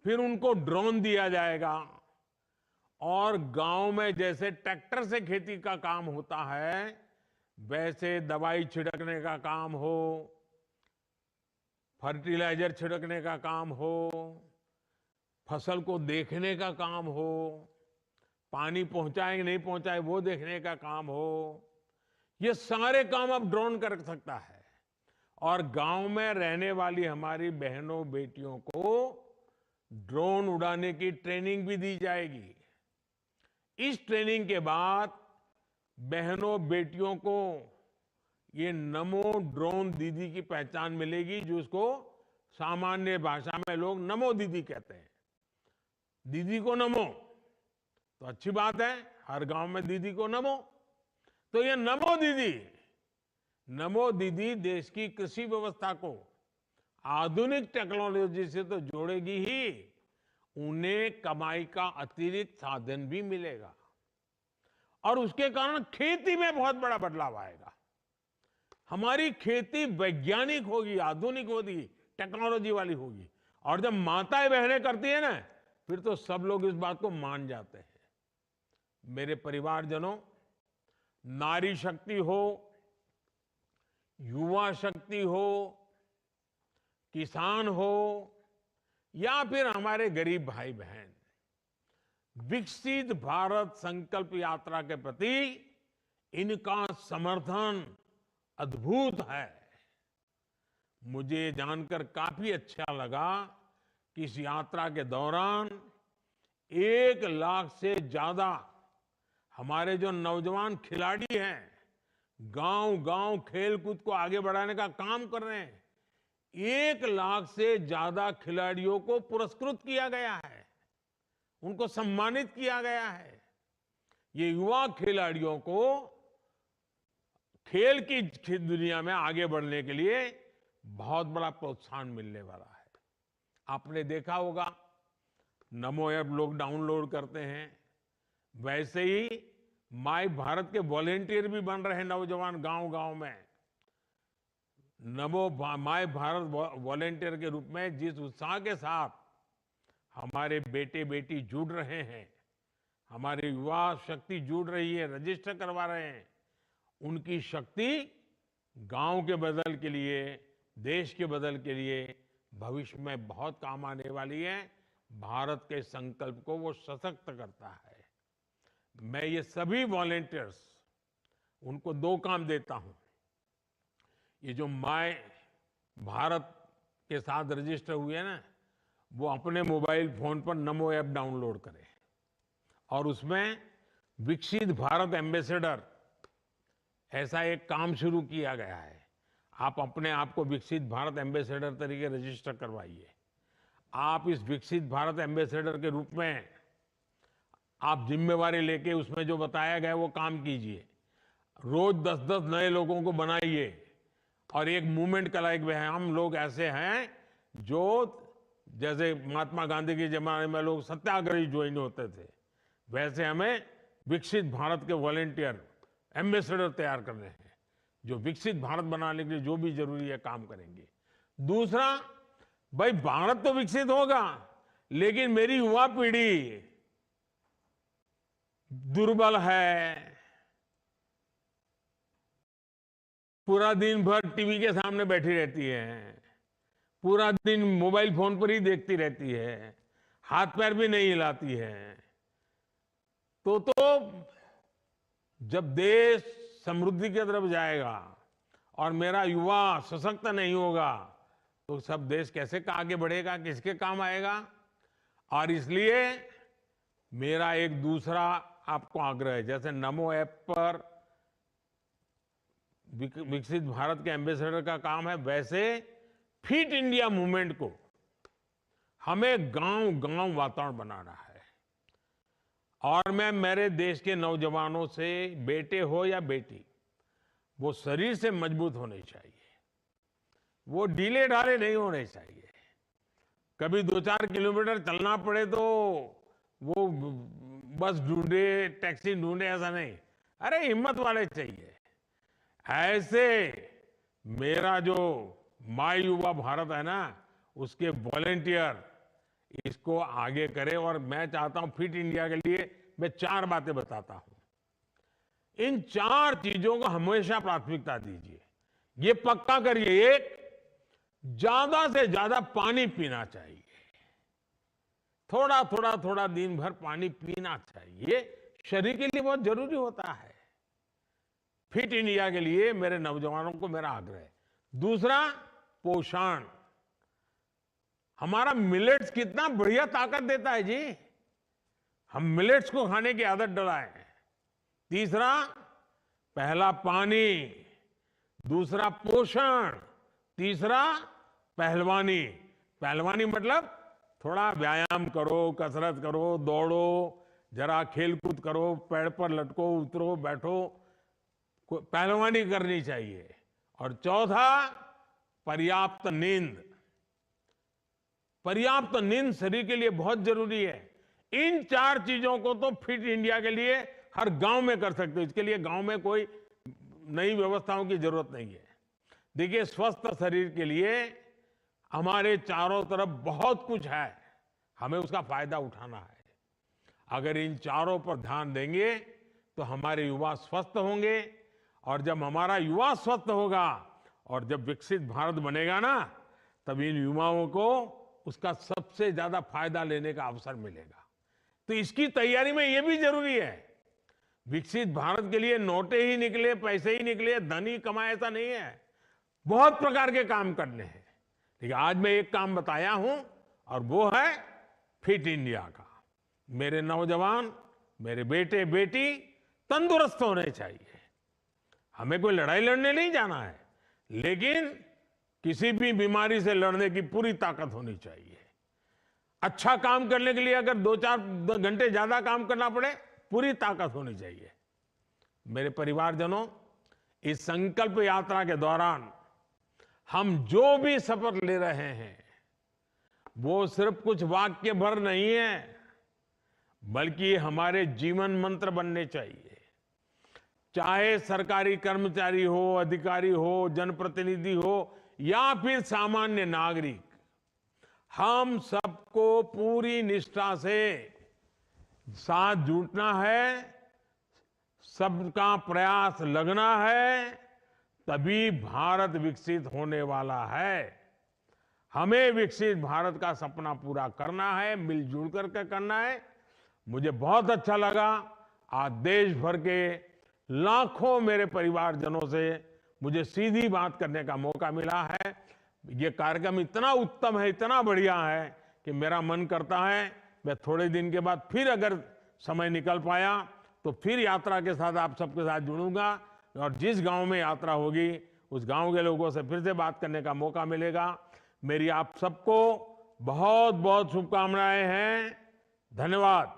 फिर उनको ड्रोन दिया जाएगा और गांव में जैसे ट्रैक्टर से खेती का काम होता है वैसे दवाई छिड़कने का काम हो, फर्टिलाइजर छिड़कने का काम हो, फसल को देखने का काम हो, पानी पहुंचाए नहीं पहुंचाए वो देखने का काम हो, ये सारे काम अब ड्रोन कर सकता है। और गांव में रहने वाली हमारी बहनों बेटियों को ड्रोन उड़ाने की ट्रेनिंग भी दी जाएगी। इस ट्रेनिंग के बाद बहनों बेटियों को ये नमो ड्रोन दीदी की पहचान मिलेगी, जो उसको सामान्य भाषा में लोग नमो दीदी कहते हैं। दीदी को नमो तो अच्छी बात है, हर गांव में दीदी को नमो। तो ये नमो दीदी देश की कृषि व्यवस्था को आधुनिक टेक्नोलॉजी से तो जोड़ेगी ही, उन्हें कमाई का अतिरिक्त साधन भी मिलेगा और उसके कारण खेती में बहुत बड़ा बदलाव आएगा। हमारी खेती वैज्ञानिक होगी, आधुनिक होगी, टेक्नोलॉजी वाली होगी। और जब माताएं बहनें करती है ना, फिर तो सब लोग इस बात को मान जाते हैं। मेरे परिवारजनों, नारी शक्ति हो युवा शक्ति हो, किसान हो या फिर हमारे गरीब भाई बहन, विकसित भारत संकल्प यात्रा के प्रति इनका समर्थन अद्भुत है। मुझे जानकर काफी अच्छा लगा कि इस यात्रा के दौरान 1 लाख से ज्यादा हमारे जो नौजवान खिलाड़ी हैं, गांव-गांव खेलकूद को आगे बढ़ाने का काम कर रहे हैं। 1 लाख से ज्यादा खिलाड़ियों को पुरस्कृत किया गया है, उनको सम्मानित किया गया है। ये युवा खिलाड़ियों को खेल की दुनिया में आगे बढ़ने के लिए बहुत बड़ा प्रोत्साहन मिलने वाला है। आपने देखा होगा, नमो ऐप लोग डाउनलोड करते हैं, वैसे ही माय भारत के वॉलेंटियर भी बन रहे हैं नौजवान गांव-गांव में। नमो माय भारत वॉलेंटियर के रूप में जिस उत्साह के साथ हमारे बेटे बेटी जुड़ रहे हैं, हमारी युवा शक्ति जुड़ रही है, रजिस्टर करवा रहे हैं, उनकी शक्ति गांव के बदल के लिए, देश के बदल के लिए भविष्य में बहुत काम आने वाली है। भारत के संकल्प को वो सशक्त करता है। मैं ये सभी वॉलेंटियर्स, उनको 2 काम देता हूं। ये जो माय भारत के साथ रजिस्टर हुए हैं ना, वो अपने मोबाइल फोन पर नमो ऐप डाउनलोड करें और उसमें विकसित भारत एम्बेसडर ऐसा एक काम शुरू किया गया है। आप अपने आप को विकसित भारत एम्बेसडर तरीके रजिस्टर करवाइए। आप इस विकसित भारत एम्बेसडर के रूप में आप जिम्मेवारी लेके उसमें जो बताया गया वो काम कीजिए। रोज 10-10 नए लोगों को बनाइए और एक मूवमेंट कराइए। हम लोग ऐसे हैं जो, जैसे महात्मा गांधी के जमाने में लोग सत्याग्रही ज्वाइन होते थे, वैसे हमें विकसित भारत के वॉलेंटियर एम्बेसडर तैयार करने हैं, जो विकसित भारत बनाने के लिए जो भी जरूरी है काम करेंगे। दूसरा, भाई भारत तो विकसित होगा, लेकिन मेरी युवा पीढ़ी दुर्बल है, पूरा दिन भर टीवी के सामने बैठी रहती है, पूरा दिन मोबाइल फोन पर ही देखती रहती है, हाथ पैर भी नहीं हिलाती है। तो जब देश समृद्धि की तरफ जाएगा और मेरा युवा सशक्त नहीं होगा, तो सब देश कैसे आगे बढ़ेगा, किसके काम आएगा। और इसलिए मेरा एक दूसरा आपको आग्रह है, जैसे नमो ऐप पर विकसित भारत के एम्बेसडर का काम है, वैसे फिट इंडिया मूवमेंट को हमें गांव-गांव वातावरण बनाना है। और मैं मेरे देश के नौजवानों से, बेटे हो या बेटी, वो शरीर से मजबूत होने चाहिए, वो ढीले ढाले नहीं होने चाहिए। कभी 2-4 किलोमीटर चलना पड़े तो वो बस ढूंढे, टैक्सी ढूंढे, ऐसा नहीं। अरे हिम्मत वाले चाहिए। ऐसे मेरा जो माय युवा भारत है ना, उसके वॉलेंटियर इसको आगे करे। और मैं चाहता हूं फिट इंडिया के लिए मैं 4 बातें बताता हूं। इन 4 चीजों को हमेशा प्राथमिकता दीजिए। ये पक्का करिए, एक, ज्यादा से ज्यादा पानी पीना चाहिए, थोड़ा दिन भर पानी पीना चाहिए, शरीर के लिए बहुत जरूरी होता है। फिट इंडिया के लिए मेरे नौजवानों को मेरा आग्रह है। दूसरा, पोषण। हमारा मिलेट्स कितना बढ़िया ताकत देता है जी, हम मिलेट्स को खाने की आदत डलाएं। तीसरा, पहला पानी, दूसरा पोषण, तीसरा पहलवानी। पहलवानी मतलब थोड़ा व्यायाम करो, कसरत करो, दौड़ो, जरा खेलकूद करो, पेड़ पर लटको, उतरो, बैठो, पहलवानी करनी चाहिए। और चौथा, पर्याप्त नींद। पर्याप्त नींद शरीर के लिए बहुत जरूरी है। इन 4 चीजों को तो फिट इंडिया के लिए हर गांव में कर सकते हो। इसके लिए गांव में कोई नई व्यवस्थाओं की जरूरत नहीं है। देखिए, स्वस्थ शरीर के लिए हमारे चारों तरफ बहुत कुछ है, हमें उसका फायदा उठाना है। अगर इन चारों पर ध्यान देंगे तो हमारे युवा स्वस्थ होंगे, और जब हमारा युवा स्वस्थ होगा और जब विकसित भारत बनेगा ना, तब इन युवाओं को उसका सबसे ज्यादा फायदा लेने का अवसर मिलेगा। तो इसकी तैयारी में ये भी जरूरी है। विकसित भारत के लिए नोटें ही निकले, पैसे ही निकले, धन ही कमाए, ऐसा नहीं है। बहुत प्रकार के काम करने हैं। लेकिन आज मैं एक काम बताया हूं, और वो है फिट इंडिया का। मेरे नौजवान, मेरे बेटे बेटी तंदुरुस्त होने चाहिए। हमें कोई लड़ाई लड़ने नहीं जाना है, लेकिन किसी भी बीमारी से लड़ने की पूरी ताकत होनी चाहिए। अच्छा काम करने के लिए अगर 2-4 घंटे ज्यादा काम करना पड़े, पूरी ताकत होनी चाहिए। मेरे परिवारजनों, इस संकल्प यात्रा के दौरान हम जो भी शपथ ले रहे हैं, वो सिर्फ कुछ वाक्य भर नहीं है, बल्कि हमारे जीवन मंत्र बनने चाहिए। चाहे सरकारी कर्मचारी हो, अधिकारी हो, जनप्रतिनिधि हो या फिर सामान्य नागरिक, हम सबको पूरी निष्ठा से साथ जुटना है, सबका प्रयास लगना है, तभी भारत विकसित होने वाला है। हमें विकसित भारत का सपना पूरा करना है, मिलजुल करके करना है। मुझे बहुत अच्छा लगा, आज देश भर के लाखों मेरे परिवारजनों से मुझे सीधी बात करने का मौका मिला है। ये कार्यक्रम इतना उत्तम है, इतना बढ़िया है कि मेरा मन करता है मैं थोड़े दिन के बाद फिर अगर समय निकल पाया तो फिर यात्रा के साथ आप सबके साथ जुड़ूंगा, और जिस गांव में यात्रा होगी उस गांव के लोगों से फिर से बात करने का मौका मिलेगा। मेरी आप सबको बहुत बहुत शुभकामनाएं हैं। धन्यवाद।